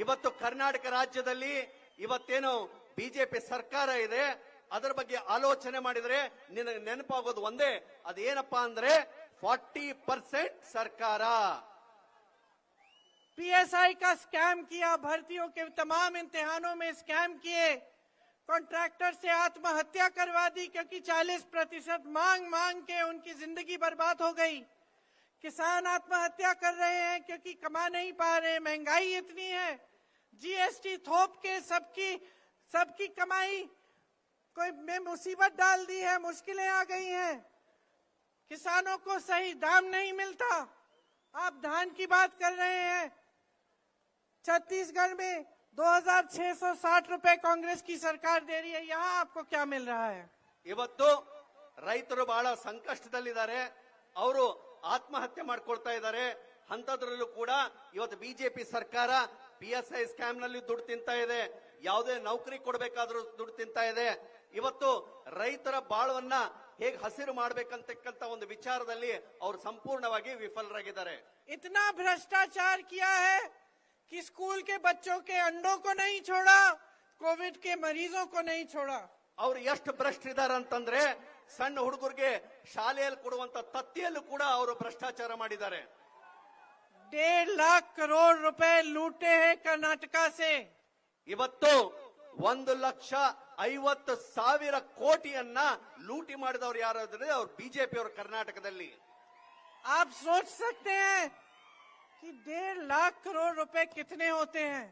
ಇವತ್ತು ಕರ್ನಾಟಕ ರಾಜ್ಯದಲ್ಲಿ ಇವತ್ತೇನು ಬಿಜೆಪಿ ಸರ್ಕಾರ ಇದೆ ಅದರ ಬಗ್ಗೆ ಆಲೋಚನೆ ಮಾಡಿದ್ರೆ ನಿನಗೆ ನೆನಪಾಗೋದು ಒಂದೇ, ಅದೇನಪ್ಪಾ ಅಂದ್ರೆ 40% ಸರ್ಕಾರ. पीएसआई का स्कैम किया, भर्तियों के तमाम इम्तिहानों में स्कैम किए, कॉन्ट्रैक्टर से आत्महत्या करवा दी क्योंकि 40% मांग के उनकी जिंदगी बर्बाद हो गई। किसान आत्महत्या कर रहे हैं क्योंकि कमा नहीं पा रहे, महंगाई इतनी है, जीएसटी थोप के सबकी कमाई कोई में मुसीबत डाल दी है, मुश्किलें आ गई हैं, किसानों को सही दाम नहीं मिलता। आप धान की बात कर रहे हैं, छत्तीसगढ़ में 2660 रुपए कांग्रेस की सरकार दे रही है, यहाँ आपको क्या मिल रहा है? ಇವತ್ತು ರೈತರು ಬಹಳ ಸಂಕಷ್ಟದಲ್ಲಿದ್ದಾರೆ, ಅವರು ಆತ್ಮಹತ್ಯೆ ಮಾಡ್ಕೊಳ್ತಾ ಇದ್ದಾರೆ. ಅಂತದ್ರಲ್ಲೂ ಕೂಡ ಇವತ್ತು ಬಿಜೆಪಿ ಸರ್ಕಾರ PSI ಸ್ಕ್ಯಾಮ್ ನಲ್ಲಿ ದುಡ್ಡು ತಿಂತಾ ಇದೆ, ಯಾವುದೇ ನೌಕರಿ ಕೊಡಬೇಕಾದ್ರೂ ದುಡ್ಡು ತಿಂತಾ ಇದೆ. ಇವತ್ತು ರೈತರ ಬಾಳವನ್ನ ಹೇಗೆ ಹಸಿರು ಮಾಡ್ಬೇಕಂತಕ್ಕಂತ ಒಂದು ವಿಚಾರದಲ್ಲಿ ಅವರು ಸಂಪೂರ್ಣವಾಗಿ ವಿಫಲರಾಗಿದ್ದಾರೆ. इतना भ्रष्टाचार किया है कि स्कूल के बच्चों के अंडों को नहीं छोड़ा, कोविड के मरीजों को नहीं छोड़ा। ಅವ್ರು ಎಷ್ಟು ಭ್ರಷ್ಟರಿದ್ದಾರೆ ಅಂತಂದ್ರೆ ಸಣ್ಣ ಹುಡುಗರಿಗೆ ಶಾಲೆಯಲ್ಲಿ ಕೊಡುವಂತ ತತ್ತಿಯಲ್ಲೂ ಕೂಡ ಅವರು ಭ್ರಷ್ಟಾಚಾರ ಮಾಡಿದ್ದಾರೆ. 1.5 लाख करोड़ रुपए लूटे हैं कर्नाटका से। ಇವತ್ತು 1,50,000 ಕೋಟಿಯನ್ನ ಲೂಟಿ ಮಾಡಿದವರು ಯಾರಾದ್ರೆ ಅವ್ರು ಬಿಜೆಪಿ ಅವರು ಕರ್ನಾಟಕದಲ್ಲಿ. आप सोच सकते हैं कि 1.5 लाख करोड़ रुपए कितने होते हैं,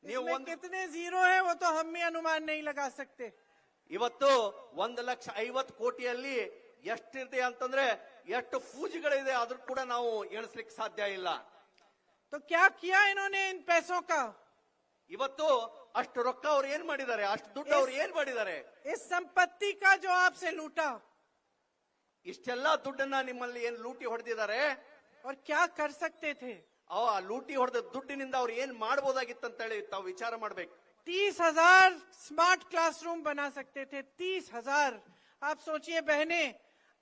इसमें कितने जीरो है वो तो हम भी अनुमान नहीं लगा सकते। ಇವತ್ತು 1,50,000 ಕೋಟಿಯಲ್ಲಿ ಎಷ್ಟಿದೆ ಅಂತಂದ್ರೆ ಎಷ್ಟು ಪೂಜೆಗಳಿದೆ ಆದ್ರೂ ಕೂಡ ನಾವು ಎಣಿಸ್ಲಿಕ್ಕೆ ಸಾಧ್ಯ ಇಲ್ಲ. तो क्या किया इन्होंने इन पैसों का? ಇವತ್ತು ಅಷ್ಟು ರೊಕ್ಕ ಅವ್ರು ಏನ್ ಮಾಡಿದ್ದಾರೆ, ಅಷ್ಟು ದುಡ್ಡು ಅವ್ರು ಏನ್ ಮಾಡಿದ್ದಾರೆ? इस संपत्ति का जो आपसे लूटा, ಇಷ್ಟೆಲ್ಲಾ ದುಡ್ಡನ್ನ ನಿಮ್ಮಲ್ಲಿ ಏನ್ ಲೂಟಿ ಹೊಡೆದಿದ್ದಾರೆ, और क्या कर सकते थे? ಆ ಲೂಟಿ ಹೊಡೆದ ದುಡ್ಡಿನಿಂದ ಅವ್ರು ಏನ್ ಮಾಡಬಹುದಾಗಿತ್ತು ಅಂತ ಹೇಳಿ ತಾವು ವಿಚಾರ ಮಾಡ್ಬೇಕು. 30,000 स्मार्ट क्लासरूम बना सकते थे, 30,000। आप सोचिए बहनें,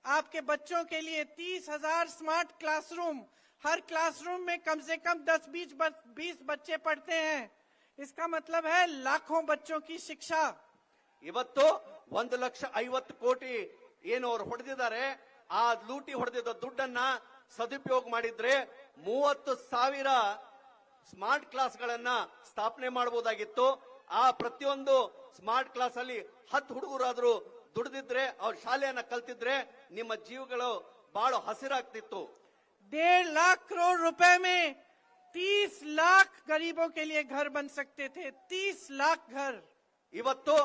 आपके बच्चों के लिए 30,000 स्मार्ट क्लासरूम, हर क्लासरूम में कम से कम 10-20 बच्चे पढ़ते हैं, इसका मतलब है लाखों बच्चों की शिक्षा। ಇವತ್ತು 1,50,000 ಕೋಟಿ ಏನು ಅವ್ರು ಹೊಡೆದಿದ್ದಾರೆ, ಆ ಲೂಟಿ ಹೊಡೆದಿದ್ದ ದುಡ್ಡನ್ನ ಸದುಪಯೋಗ ಮಾಡಿದ್ರೆ 30,000 ಸ್ಮಾರ್ಟ್ ಕ್ಲಾಸ್ಗಳನ್ನ ಸ್ಥಾಪನೆ ಮಾಡಬಹುದಾಗಿತ್ತು. ಆ ಪ್ರತಿಯೊಂದು ಸ್ಮಾರ್ಟ್ ಕ್ಲಾಸ್ ಅಲ್ಲಿ 10 ಹುಡುಗರಾದ್ರೂ ದುಡಿದಿದ್ರೆ, ಅವ್ರ ಶಾಲೆಯನ್ನ ಕಲ್ತಿದ್ರೆ ನಿಮ್ಮ ಜೀವಗಳು ಬಹಳ ಹಸಿರಾಗ್ತಿತ್ತು. 1.5 लाख करोड़ रुपए में 30 लाख गरीबों के लिए घर बन सकते थे, 30 लाख घर। ಇವತ್ತು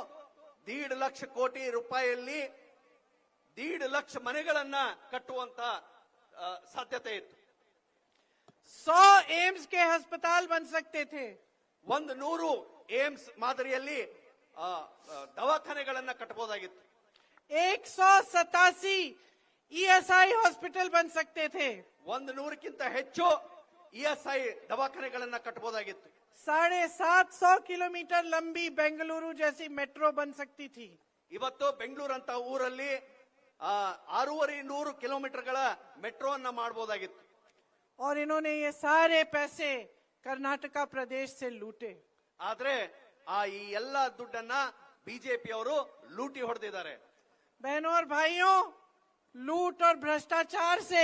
1.5 ಲಕ್ಷ ಕೋಟಿ ರೂಪಾಯಿಯಲ್ಲಿ 1.5 ಲಕ್ಷ ಮನೆಗಳನ್ನ ಕಟ್ಟುವಂತ ಸಾಧ್ಯತೆ ಇತ್ತು. 100 एम्स के अस्पताल बन सकते थे। 100 ಏಮ್ಸ್ ಮಾದರಿಯಲ್ಲಿ ದವಾಖಾನೆಗಳನ್ನ ಕಟ್ಟಬಹುದಾಗಿತ್ತು. 187 ईएसआई हॉस्पिटल बन सकते थे। 100ಕ್ಕಿಂತ ಹೆಚ್ಚು ಇಎಸ್ಐ ದವಾಖಾನೆಗಳನ್ನ ಕಟ್ಟಬಹುದಾಗಿತ್ತು. 750 किलोमीटर लंबी बेंगलुरु जैसी मेट्रो बन सकती थी। ಇವತ್ತು ಬೆಂಗಳೂರು ಅಂತ ಊರಲ್ಲಿ 650 ಕಿಲೋಮೀಟರ್ಗಳ ಮೆಟ್ರೋ ಅನ್ನ ಮಾಡಬಹುದಾಗಿತ್ತು. और इन्होंने ये सारे पैसे कर्नाटका प्रदेश से लूटे। ಆದ್ರೆ ಈ ಎಲ್ಲ ದುಡ್ಡನ್ನ ಬಿಜೆಪಿ ಅವರು ಲೂಟಿ ಹೊಡೆದಿದ್ದಾರೆ. बहनों और भाइयों, लूट और भ्रष्टाचार से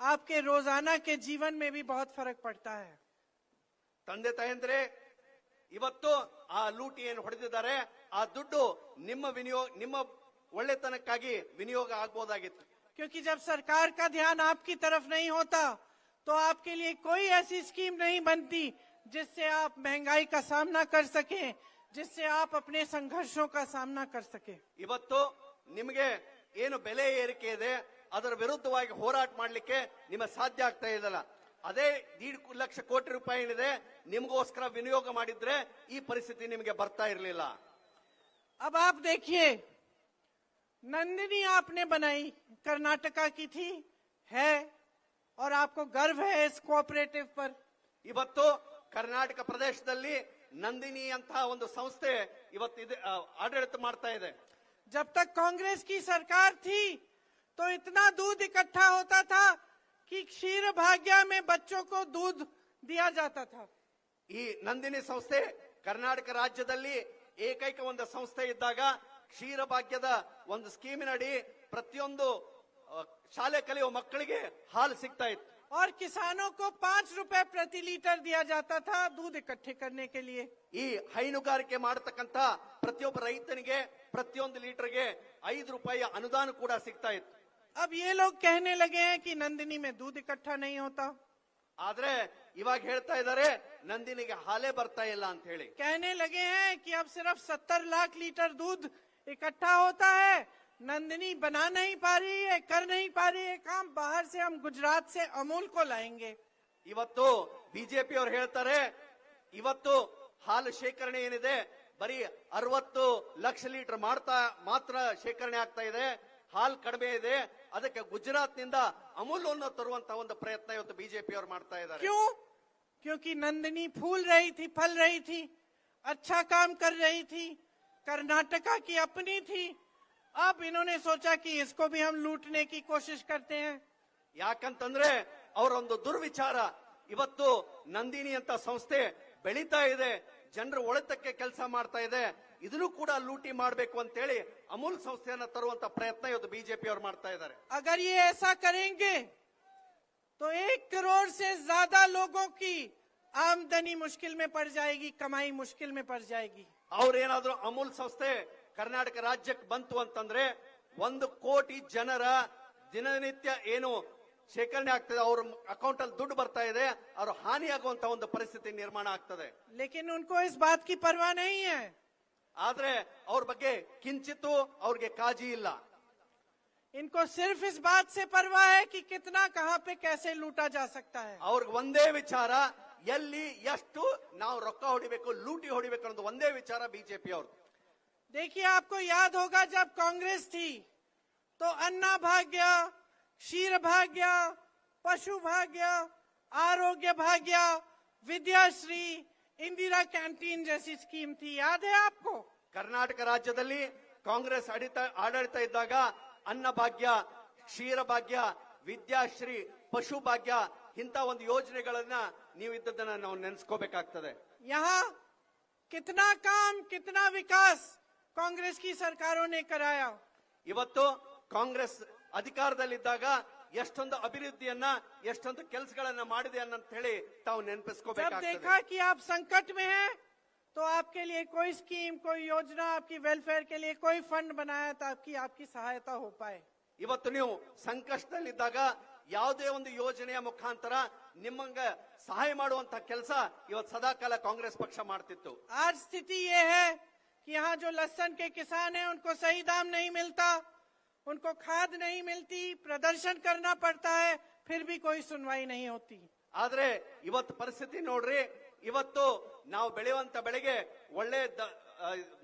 आपके रोजाना के जीवन में भी बहुत फर्क पड़ता है। ತಂದೆ ತಾಯಂದ್ರೆ ಇವತ್ತು ಆ ಲೂಟಿ ಏನು ಹೊಡೆದಿದ್ದಾರೆ, ಆ ದುಡ್ಡು ನಿಮ್ಮ ಒಳ್ಳೆತನಕ್ಕಾಗಿ ವಿನಿಯೋಗ ಆಗಬಹುದಾಗಿತ್ತು. क्योंकि जब सरकार का ध्यान आपकी तरफ नहीं होता तो आपके लिए कोई ऐसी स्कीम नहीं बनती जिससे आप महंगाई का सामना कर सके, जिससे आप अपने संघर्षों का सामना कर सके। ಇವತ್ತು ನಿಮಗೆ ಏನು ಬೆಲೆ ಏರಿಕೆ ಇದೆ ಅದರ ವಿರುದ್ಧವಾಗಿ ಹೋರಾಟ ಮಾಡಲಿಕ್ಕೆ ನಿಮಗೆ ಸಾಧ್ಯ ಆಗ್ತಾ ಇರಲಿಲ್ಲ. ಅದೇ 1.5 ಲಕ್ಷ ಕೋಟಿ ರೂಪಾಯಿ ಏನಿದೆ ನಿಮಗೋಸ್ಕರ ವಿನಿಯೋಗ ಮಾಡಿದ್ರೆ ಈ ಪರಿಸ್ಥಿತಿ ನಿಮಗೆ ಬರ್ತಾ ಇರಲಿಲ್ಲ. अब आप देखिए, नंदिनी आपने बनाई, कर्नाटका की थी, है, और आपको गर्व है इस कोऑपरेटिव पर। ಇವತ್ತು ಕರ್ನಾಟಕ ಪ್ರದೇಶದಲ್ಲಿ ನಂದಿನಿ ಅಂತ ಒಂದು ಸಂಸ್ಥೆ ಇವತ್ತು ಆಡಳಿತ ಮಾಡ್ತಾ ಇದೆ. जब तक कांग्रेस की सरकार थी तो इतना दूध इकट्ठा होता था कि क्षीर भाग्य में बच्चों को दूध दिया जाता था। ಈ ನಂದಿನಿ ಸಂಸ್ಥೆ ಕರ್ನಾಟಕ ರಾಜ್ಯದಲ್ಲಿ ಏಕೈಕ ಒಂದು ಸಂಸ್ಥೆ ಇದ್ದಾಗ ಕ್ಷೀರ ಭಾಗ್ಯದ ಒಂದು ಸ್ಕೀಮಿನಡಿ ಪ್ರತಿಯೊಂದು ಶಾಲೆ ಕಲಿಯುವ ಮಕ್ಕಳಿಗೆ ಹಾಲು ಸಿಗ್ತಾ ಇತ್ತು. और किसानों को 5 रुपए प्रति लीटर दिया जाता था दूध इकट्ठे करने के लिए। ಈ ಹೈನುಗಾರಿಕೆ ಮಾಡತಕ್ಕಂತ ಪ್ರತಿಯೊಬ್ಬ ರೈತನಿಗೆ ಪ್ರತಿಯೊಂದು ಲೀಟರ್ಗೆ 5 ರೂಪಾಯಿ ಅನುದಾನ ಕೂಡ ಸಿಗ್ತಾ ಇತ್ತು. अब ये लोग कहने लगे हैं कि नंदिनी में दूध इकट्ठा नहीं होता। ಆದ್ರೆ ಇವಾಗ ಹೇಳ್ತಾ ಇದ್ದಾರೆ ನಂದಿನಿಗೆ ಹಾಲೇ ಬರ್ತಾ ಇಲ್ಲ ಅಂತ ಹೇಳಿ. कहने लगे हैं कि अब सिर्फ 70 लाख लीटर दूध इकट्ठा होता है, नंदिनी बना नहीं पा रही है, कर नहीं पा रही है काम, बाहर से हम गुजरात से अमूल को लाएंगे। ಇವತ್ತು ಬಿಜೆಪಿ ಅವರು ಹೇಳ್ತಾರೆ ಇವತ್ತು ಹಾಲು ಶೇಖರಣೆ ಏನಿದೆ ಬರೀ 60 ಲಕ್ಷ ಲೀಟರ್ ಮಾತ್ರ ಶೇಖರಣೆ ಆಗ್ತಾ ಇದೆ, ಹಾಲು ಕಡಿಮೆ ಇದೆ, ಅದಕ್ಕೆ ಗುಜರಾತ್ ನಿಂದ ಅಮೂಲ್ ಅನ್ನು ತರುವಂತ ಒಂದು ಪ್ರಯತ್ನ ಇವತ್ತು ಬಿಜೆಪಿ ಅವರು ಮಾಡ್ತಾ ಇದ್ದಾರೆ. क्यों? क्योंकि नंदिनी फूल रही थी, फल रही थी, अच्छा काम कर रही थी, कर्नाटका की अपनी थी। अब इन्होंने सोचा कि इसको भी हम लूटने की कोशिश करते हैं। ಯಾಕಂತಂದ್ರೆ ಅವರೊಂದು ದುರ್ವಿಚಾರ, ಇವತ್ತು ನಂದಿನಿ ಅಂತ ಸಂಸ್ಥೆ ಬೆಳೀತಾ ಇದೆ, ಜನರ ಒಳಿತಕ್ಕೆ ಕೆಲಸ ಮಾಡ್ತಾ ಇದೆ, ಇದನ್ನು ಕೂಡ ಲೂಟಿ ಮಾಡಬೇಕು ಅಂತೇಳಿ ಅಮೂಲ್ ಸಂಸ್ಥೆಯನ್ನ ತರುವಂತ ಪ್ರಯತ್ನ ಇವತ್ತು ಬಿಜೆಪಿ ಅವರು ಮಾಡ್ತಾ ಇದ್ದಾರೆ. अगर ये ऐसा करेंगे तो 1 करोड़ से ज्यादा लोगों की आमदनी मुश्किल में पड़ जाएगी, कमाई मुश्किल में पड़ जाएगी। ಅವ್ರೇನಾದ್ರೂ ಅಮೂಲ್ ಸಂಸ್ಥೆ ಕರ್ನಾಟಕ ರಾಜ್ಯಕ್ಕೆ ಬಂತು ಅಂತಂದ್ರೆ 1 ಕೋಟಿ ಜನರ ದಿನನಿತ್ಯ ಏನು ಶೇಖರಣೆ ಆಗ್ತದೆ, ಅವ್ರ ಅಕೌಂಟ್ ಅಲ್ಲಿ ದುಡ್ಡು ಬರ್ತಾ ಇದೆ, ಅವ್ರ ಹಾನಿಯಾಗುವಂತ ಒಂದು ಪರಿಸ್ಥಿತಿ ನಿರ್ಮಾಣ ಆಗ್ತದೆ. लेकिन उनको इस बात की परवाह नहीं है। ಆದ್ರೆ ಅವ್ರ ಬಗ್ಗೆ ಕಿಂಚಿತ್ತೂ ಅವ್ರಿಗೆ ಕಾಳಜಿ ಇಲ್ಲ. इनको सिर्फ इस बात से परवाह है कि कितना कहां पे कैसे लूटा जा सकता है। ಅವ್ರಿಗೆ ಒಂದೇ ವಿಚಾರ, ಎಲ್ಲಿ ಎಷ್ಟು ನಾವು ರೊಕ್ಕ ಹೊಡಿಬೇಕು, ಲೂಟಿ ಹೊಡಿಬೇಕು ಅನ್ನೋದು ಒಂದೇ ವಿಚಾರ ಬಿಜೆಪಿ ಅವ್ರದ್ದು. देखिए, आपको याद होगा जब कांग्रेस थी तो अन्ना भाग्य, क्षीर भाग्य, पशु भाग्य, आरोग्य भाग्य, विद्याश्री, इंदिरा कैंटीन जैसी स्कीम थी, याद है आपको? ಕರ್ನಾಟಕ ರಾಜ್ಯದಲ್ಲಿ ಕಾಂಗ್ರೆಸ್ ಆಡಳಿತ ಇದ್ದಾಗ ಅನ್ನಭಾಗ್ಯ, ಕ್ಷೀರಭಾಗ್ಯ, ವಿದ್ಯಾಶ್ರೀ, ಪಶು ಭಾಗ್ಯ ಇಂಥ ಒಂದು ಯೋಜನೆಗಳನ್ನ ನೀವು ಇದ್ದದನ್ನ ನಾವು ನೆನೆಸ್ಕೋಬೇಕಾಗ್ತದೆ. यहाँ कितना काम, कितना विकास कांग्रेस की सरकारों ने कराया। ಇವತ್ತು ಕಾಂಗ್ರೆಸ್ ಅಧಿಕಾರದಲ್ಲಿದ್ದಾಗ ಎಷ್ಟೊಂದು ಅಭಿವೃದ್ಧಿಯನ್ನ ಎಷ್ಟೊಂದು ಕೆಲಸಗಳನ್ನ ಮಾಡಿದೆ ಅಂತ ಹೇಳಿ ತಾವು जब ನೆನಪಿಸ್ಕೋಬೇಕಾಗ್ತದೆ. देखा कि आप संकट में हैं तो आपके लिए कोई स्कीम, कोई योजना, आपकी वेलफेयर के लिए कोई फंड बनाया ताकि आपकी सहायता हो पाए। ಇವತ್ತು ನೀವು ಸಂಕಷ್ಟದಲ್ಲಿದ್ದಾಗ ಯಾವುದೇ ಒಂದು ಯೋಜನೆಯ ಮುಖಾಂತರ ನಿಮ್ಮಂಗ ಸಹಾಯ ಮಾಡುವಂತ ಕೆಲಸ ಇವತ್ತು ಸದಾಕಾಲ ಕಾಂಗ್ರೆಸ್ ಪಕ್ಷ ಮಾಡ್ತಿತ್ತು. आज स्थिति ये है कि यहाँ जो लहसुन के किसान हैं उनको सही दाम नहीं मिलता, उनको खाद नहीं मिलती, प्रदर्शन करना पड़ता है, फिर भी कोई सुनवाई नहीं होती. ಆದ್ರೆ ಇವತ್ತು ಪರಿಸ್ಥಿತಿ ನೋಡ್ರಿ, ಇವತ್ತು ನಾವು ಬೆಳೆಯುವಂತ ಬೆಳೆಗೆ ಒಳ್ಳೆ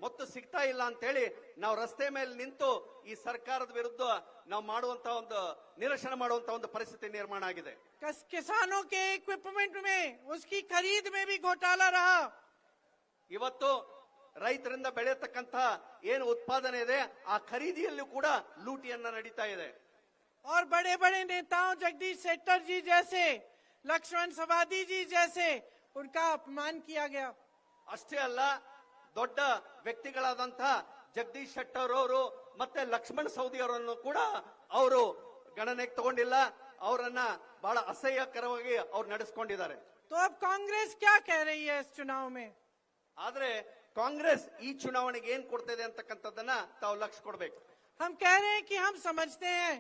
ಮೊತ್ತ ಸಿಗ್ತಾ ಇಲ್ಲ ಅಂತ ಹೇಳಿ ನಾವು ರಸ್ತೆ ಮೇಲೆ ನಿಂತು ಈ ಸರ್ಕಾರದ ವಿರುದ್ಧ ನಾವು ಮಾಡುವಂತ ಒಂದು ನಿರಸನ ಮಾಡುವಂತ ಒಂದು ಪರಿಸ್ಥಿತಿ ನಿರ್ಮಾಣ ಆಗಿದೆ. किसानों के इक्विपमेंट में उसकी खरीद में भी घोटाला रहा. ಇವತ್ತು ರೈತರಿಂದ ಬೆಳೆಯತಕ್ಕಂತ ಏನು ಉತ್ಪಾದನೆ ಇದೆ ಆ ಖರೀದಿಯಲ್ಲೂ ಕೂಡ ಲೂಟಿಯನ್ನ ನಡೀತಾ ಇದೆ. और बड़े बड़े नेताओं जगदीश शेट्टर जी जैसे, लक्ष्मण सवादी जी जैसे उनका अपमान किया गया. ಅಷ್ಟೇ ಅಲ್ಲ, ದೊಡ್ಡ ವ್ಯಕ್ತಿಗಳಾದಂತಹ ಜಗದೀಶ್ ಶೆಟ್ಟರ್ ಅವರು ಮತ್ತೆ ಲಕ್ಷ್ಮಣ್ ಸವದಿ ಅವರನ್ನು ಕೂಡ ಅವರು ಗಣನೆಗೆ ತಗೊಂಡಿಲ್ಲ, ಅವರನ್ನ ಬಹಳ ಅಸಹ್ಯಕರವಾಗಿ ಅವ್ರು ನಡೆಸ್ಕೊಂಡಿದ್ದಾರೆ. तो अब कांग्रेस क्या कह रही है इस चुनाव में? ಆದ್ರೆ ಕಾಂಗ್ರೆಸ್ ಈ ಚುನಾವಣೆಗೆ ಏನ್ ಕೊಡ್ತಿದೆ ಅಂತಕ್ಕಂಥದ್ದನ್ನ ತಾವು ಲಕ್ಷ್ಯ ಕೊಡ್ಬೇಕು. हम कह रहे हैं कि हम समझते हैं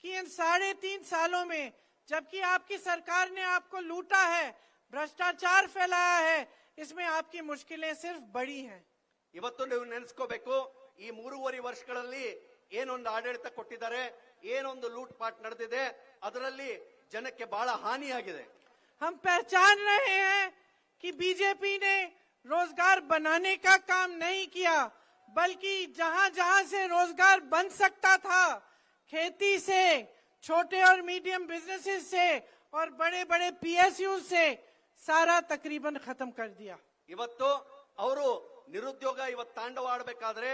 कि इन 3.5 सालों में जबकि आपकी सरकार ने आपको लूटा है, भ्रष्टाचार फैलाया है, इसमें आपकी मुश्किलें सिर्फ बढ़ी हैं. ಇವತ್ತು ನೀವು ನೆನೆಸ್ಕೋಬೇಕು, ಈ 3.5 ವರ್ಷಗಳಲ್ಲಿ ಏನೊಂದು ಆಡಳಿತ ಕೊಟ್ಟಿದ್ದಾರೆ, ಏನೊಂದು ಲೂಟ್ ಪಾಟ್ ನಡೆದಿದೆ, ಅದರಲ್ಲಿ ಜನಕ್ಕೆ ಬಹಳ ಹಾನಿಯಾಗಿದೆ. हम पहचान रहे हैं कि बीजेपी ने रोजगार बनाने का काम नहीं किया, बल्कि जहां जहां से रोजगार बन सकता था, खेती से, छोटे और मीडियम बिजनेसेस से और बड़े बड़े PSU से सारा तकरीबन खत्म कर दिया. ಇವತ್ತು ಅವರು ನಿರುದ್ಯೋಗ ಇವತ್ತು ತಾಂಡವ ಆಡಬೇಕಾದ್ರೆ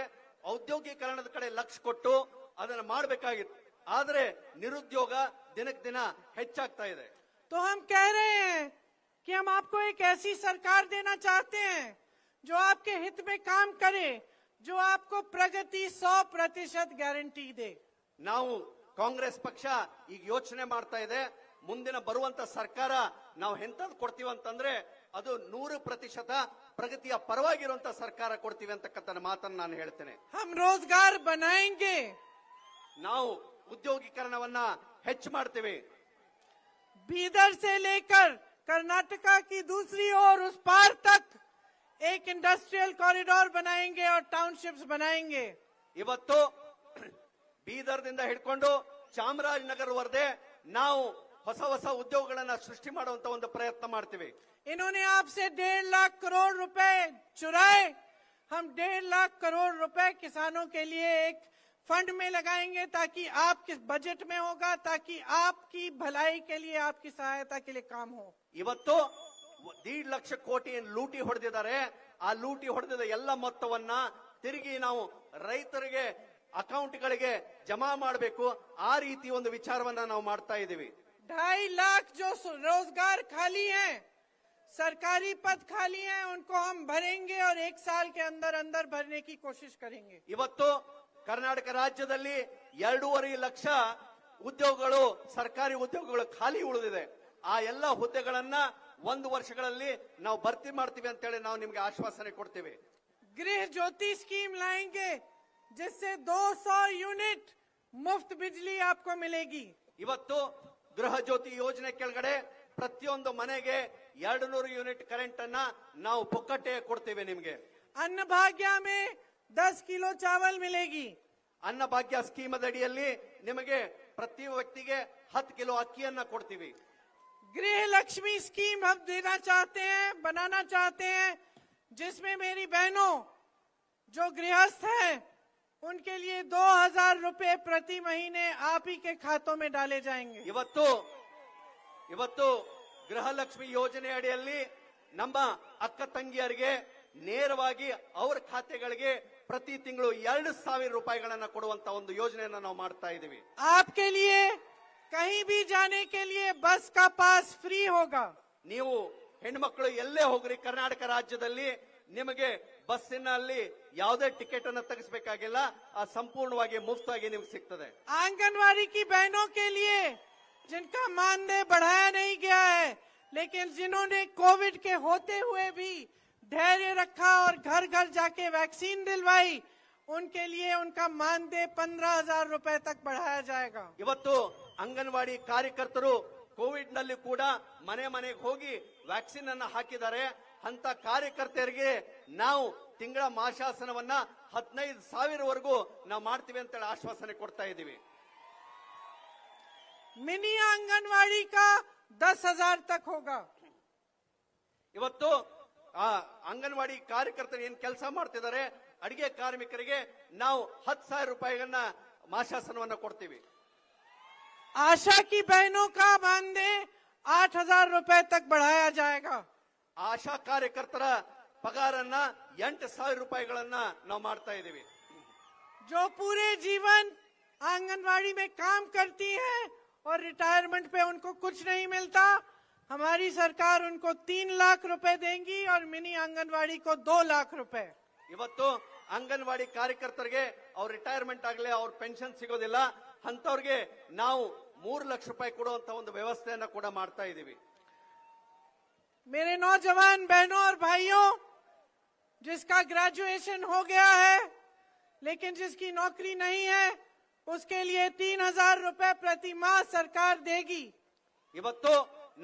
ಔದ್ಯೋಗೀಕರಣದ ಕಡೆ ಲಕ್ಷ್ಯ ಕೊಟ್ಟು ಅದನ್ನ ಮಾಡಬೇಕಾಗಿತ್ತು. ಆದ್ರೆ ನಿರುದ್ಯೋಗ ದಿನಕ್ಕೆ ದಿನ ಹೆಚ್ಚಾಗ್ತಾ ಇದೆ. तो हम कह रहे हैं कि हम आपको एक ऐसी सरकार देना चाहते हैं जो आपके हित में काम करे, जो आपको प्रगति 100% गारंटी दे. ನಾವು ಕಾಂಗ್ರೆಸ್ ಪಕ್ಷ ಈಗ ಯೋಚನೆ ಮಾಡ್ತಾ ಇದೆ, ಮುಂದಿನ ಬರುವಂತ ಸರ್ಕಾರ ನಾವು ಎಂತದ್ದು ಕೊಡ್ತೀವಿ ಅಂತಂದ್ರೆ ಅದು 100% ಪ್ರಗತಿಯ ಪರವಾಗಿರುವಂತ ಸರ್ಕಾರ ಕೊಡ್ತೀವಿ ಅಂತಕ್ಕಂಥ ಮಾತನ್ನ ನಾನು ಹೇಳ್ತೇನೆ. हम रोजगार बनाएंगे, ನಾವು ಉದ್ಯೋಗೀಕರಣವನ್ನ ಹೆಚ್ಚು ಮಾಡ್ತೀವಿ. बीदर से लेकर कर्नाटका की दूसरी ओर उस पार तक एक इंडस्ट्रियल कॉरिडोर बनाएंगे और टाउनशिप्स बनाएंगे. ಇವತ್ತು ಬೀದರ್ದಿಂದ ಹಿಡ್ಕೊಂಡು ಚಾಮರಾಜನಗರವರೆಗೆ ನಾವು ಹೊಸ ಹೊಸ ಉದ್ಯೋಗಗಳನ್ನ ಸೃಷ್ಟಿ ಮಾಡುವಂತ ಒಂದು ಪ್ರಯತ್ನ ಮಾಡ್ತೀವಿ. इन्होंने आपसे 1.5 लाख करोड़ रुपए चुराए, हम 1.5 लाख करोड़ रुपए किसानों के लिए एक फंड में लगाएंगे ताकि आपके बजट में होगा, ताकि आपकी भलाई के लिए, आपकी सहायता के लिए काम हो. ಇವತ್ತು 1.5 ಲಕ್ಷ ಕೋಟಿ ಲೂಟಿ ಹೊಡೆದಿದ್ದಾರೆ. ಆ ಲೂಟಿ ಹೊಡೆದಿದ್ದ ಎಲ್ಲ ಮೊತ್ತವನ್ನ ತಿರುಗಿ ನಾವು ರೈತರಿಗೆ ಅಕೌಂಟ್ಗಳಿಗೆ ಜಮಾ ಮಾಡಬೇಕು. ಆ ರೀತಿ ಒಂದು ವಿಚಾರವನ್ನ ನಾವು ಮಾಡ್ತಾ ಇದ್ದೀವಿ. 2.5 लाख जो रोजगार खाली हैं, सरकारी पद खाली हैं, उनको हम भरेंगे और 1 साल के अंदर अंदर भरने की कोशिश करेंगे. ಇವತ್ತು ಕರ್ನಾಟಕ ರಾಜ್ಯದಲ್ಲಿ 2.5 ಲಕ್ಷ ಉದ್ಯೋಗಗಳು, ಸರ್ಕಾರಿ ಉದ್ಯೋಗಗಳು ಖಾಲಿ ಉಳಿದಿದೆ. ಆ ಎಲ್ಲ ಹುದ್ದೆಗಳನ್ನ 1 ವರ್ಷಗಳಲ್ಲಿ ನಾವು ಭರ್ತಿ ಮಾಡ್ತೀವಿ ಅಂತ ಹೇಳಿ ನಾವು ನಿಮ್ಗೆ ಆಶ್ವಾಸನೆ ಕೊಡ್ತೀವಿ. गृह ज्योति स्कीम लाएंगे जिससे 200 यूनिट मुफ्त बिजली आपको मिलेगी. ಇವತ್ತು ಗೃಹ ಜ್ಯೋತಿ ಯೋಜನೆ ಕೆಳಗಡೆ ಪ್ರತಿಯೊಂದು ಮನೆಗೆ 200 ಯೂನಿಟ್ ಕರೆಂಟ್ ಅನ್ನ ನಾವು ಪುಕ್ಕಟ್ಟೆ ಕೊಡ್ತೇವೆ ನಿಮ್ಗೆ. अन्न भाग्य में 10 किलो चावल मिलेगी. ಅನ್ನ ಭಾಗ್ಯ ಸ್ಕೀಮ್ ಅಡಿಯಲ್ಲಿ ನಿಮಗೆ ಪ್ರತಿ ವ್ಯಕ್ತಿಗೆ 10 ಕಿಲೋ ಅಕ್ಕಿಯನ್ನ ಕೊಡ್ತೀವಿ. गृह लक्ष्मी स्कीम हम देना चाहते हैं, बनाना चाहते हैं, जिसमें मेरी बहनों जो गृहस्थ हैं उनके लिए 2000 रुपए प्रति महीने आप ही के खातों में डाले जाएंगे. ಇವತ್ತು ಗೃಹಲಕ್ಷ್ಮಿ ಯೋಜನೆ ಅಡಿಯಲ್ಲಿ ನಮ್ಮ ಅಕ್ಕ ತಂಗಿಯರಿಗೆ ನೇರವಾಗಿ ಅವರ ಖಾತೆಗಳಿಗೆ ಪ್ರತಿ ತಿಂಗಳು 2,000 ರೂಪಾಯಿಗಳನ್ನ ಕೊಡುವಂತ ಒಂದು ಯೋಜನೆಯನ್ನ ನಾವು ಮಾಡ್ತಾ ಇದ್ದೀವಿ. आपके लिए कहीं भी जाने के लिए बस का पास फ्री होगा. ನೀವು ಹೆಣ್ಮಕ್ಳು ಎಲ್ಲೇ ಹೋಗ್ರಿ ಕರ್ನಾಟಕ ರಾಜ್ಯದಲ್ಲಿ ನಿಮಗೆ ಬಸ್ಸಿನಲ್ಲಿ ಯಾವುದೇ ಟಿಕೆಟ್ ಅನ್ನು ತೆಗೆಸಬೇಕಾಗಿಲ್ಲ, ಆ ಸಂಪೂರ್ಣವಾಗಿ ಮುಫ್ತಾಗಿ ನಿಮ್ಗೆ ಸಿಗ್ತದೆ. आंगनवाड़ी की बहनों के लिए जिनका मानदेय बढ़ाया नहीं गया है, लेकिन जिन्होंने कोविड के होते हुए भी धैर्य रखा और घर घर जाके वैक्सीन दिलवाई, उनके लिए उनका मानदेय 15,000 रुपए तक बढ़ाया जाएगा। ಇವತ್ತು ಅಂಗನವಾಡಿ ಕಾರ್ಯಕರ್ತರು ಕೋವಿಡ್ ನಲ್ಲಿ ಕೂಡ ಮನೆ ಮನೆಗೆ ಹೋಗಿ ವ್ಯಾಕ್ಸಿನ್ ಅನ್ನ ಹಾಕಿದ್ದಾರೆ. ಅಂತ ಕಾರ್ಯಕರ್ತರಿಗೆ ನಾವು ತಿಂಗಳ ಮಾಸಾಸನವನ್ನ 15,000ವರೆಗೂ ನಾವು ಮಾಡ್ತೀವಿ ಅಂತ ಆಶ್ವಾಸನೆ ಕೊಡ್ತಾ ಇದ್ದೀವಿ. मिनी आंगनवाड़ी का 10,000 तक होगा। ಇವತ್ತು ಆ ಅಂಗನವಾಡಿ ಕಾರ್ಯಕರ್ತರು ಏನ್ ಕೆಲಸ ಮಾಡ್ತಿದ್ದಾರೆ ಅಡಿಗೆ ಕಾರ್ಮಿಕರಿಗೆ ನಾವು 10,000 ರೂಪಾಯಿಗಳನ್ನ ಮಾಸಾಸನವನ್ನ ಕೊಡ್ತೀವಿ. आशा की बहनों का मानदेय 8,000 रुपए तक बढ़ाया जाएगा। ಆಶಾ ಕಾರ್ಯಕರ್ತರ ಪಗಾರನ್ನ 8,000 ರೂಪಾಯಿಗಳನ್ನ ನಾವು ಮಾಡ್ತಾ ಇದ್ದೀವಿ. जो पूरे जीवन आंगनवाड़ी में काम करती हैं और रिटायरमेंट पे उनको कुछ नहीं मिलता, हमारी सरकार उनको 3 लाख रुपए देंगी और मिनी आंगनवाड़ी को 2 लाख रुपए। ಇವತ್ತು ಅಂಗನವಾಡಿ ಕಾರ್ಯಕರ್ತರಿಗೆ ಅವ್ರ ರಿಟೈರ್ಮೆಂಟ್ ಆಗಲಿ ಅವ್ರ ಪೆನ್ಷನ್ ಸಿಗೋದಿಲ್ಲ, ಅಂತವ್ರಿಗೆ ನಾವು 3 ಲಕ್ಷ ರೂಪಾಯಿ ಕೊಡುವಂತ ಒಂದು ವ್ಯವಸ್ಥೆಯನ್ನ ಕೂಡ ಮಾಡ್ತಾ ಇದ್ದೀವಿ. मेरे नौजवान बहनों और भाइयों, जिसका ग्रेजुएशन हो गया है लेकिन जिसकी नौकरी नहीं है, उसके लिए 3,000 रुपए प्रति माह सरकार देगी। ಇವತ್ತು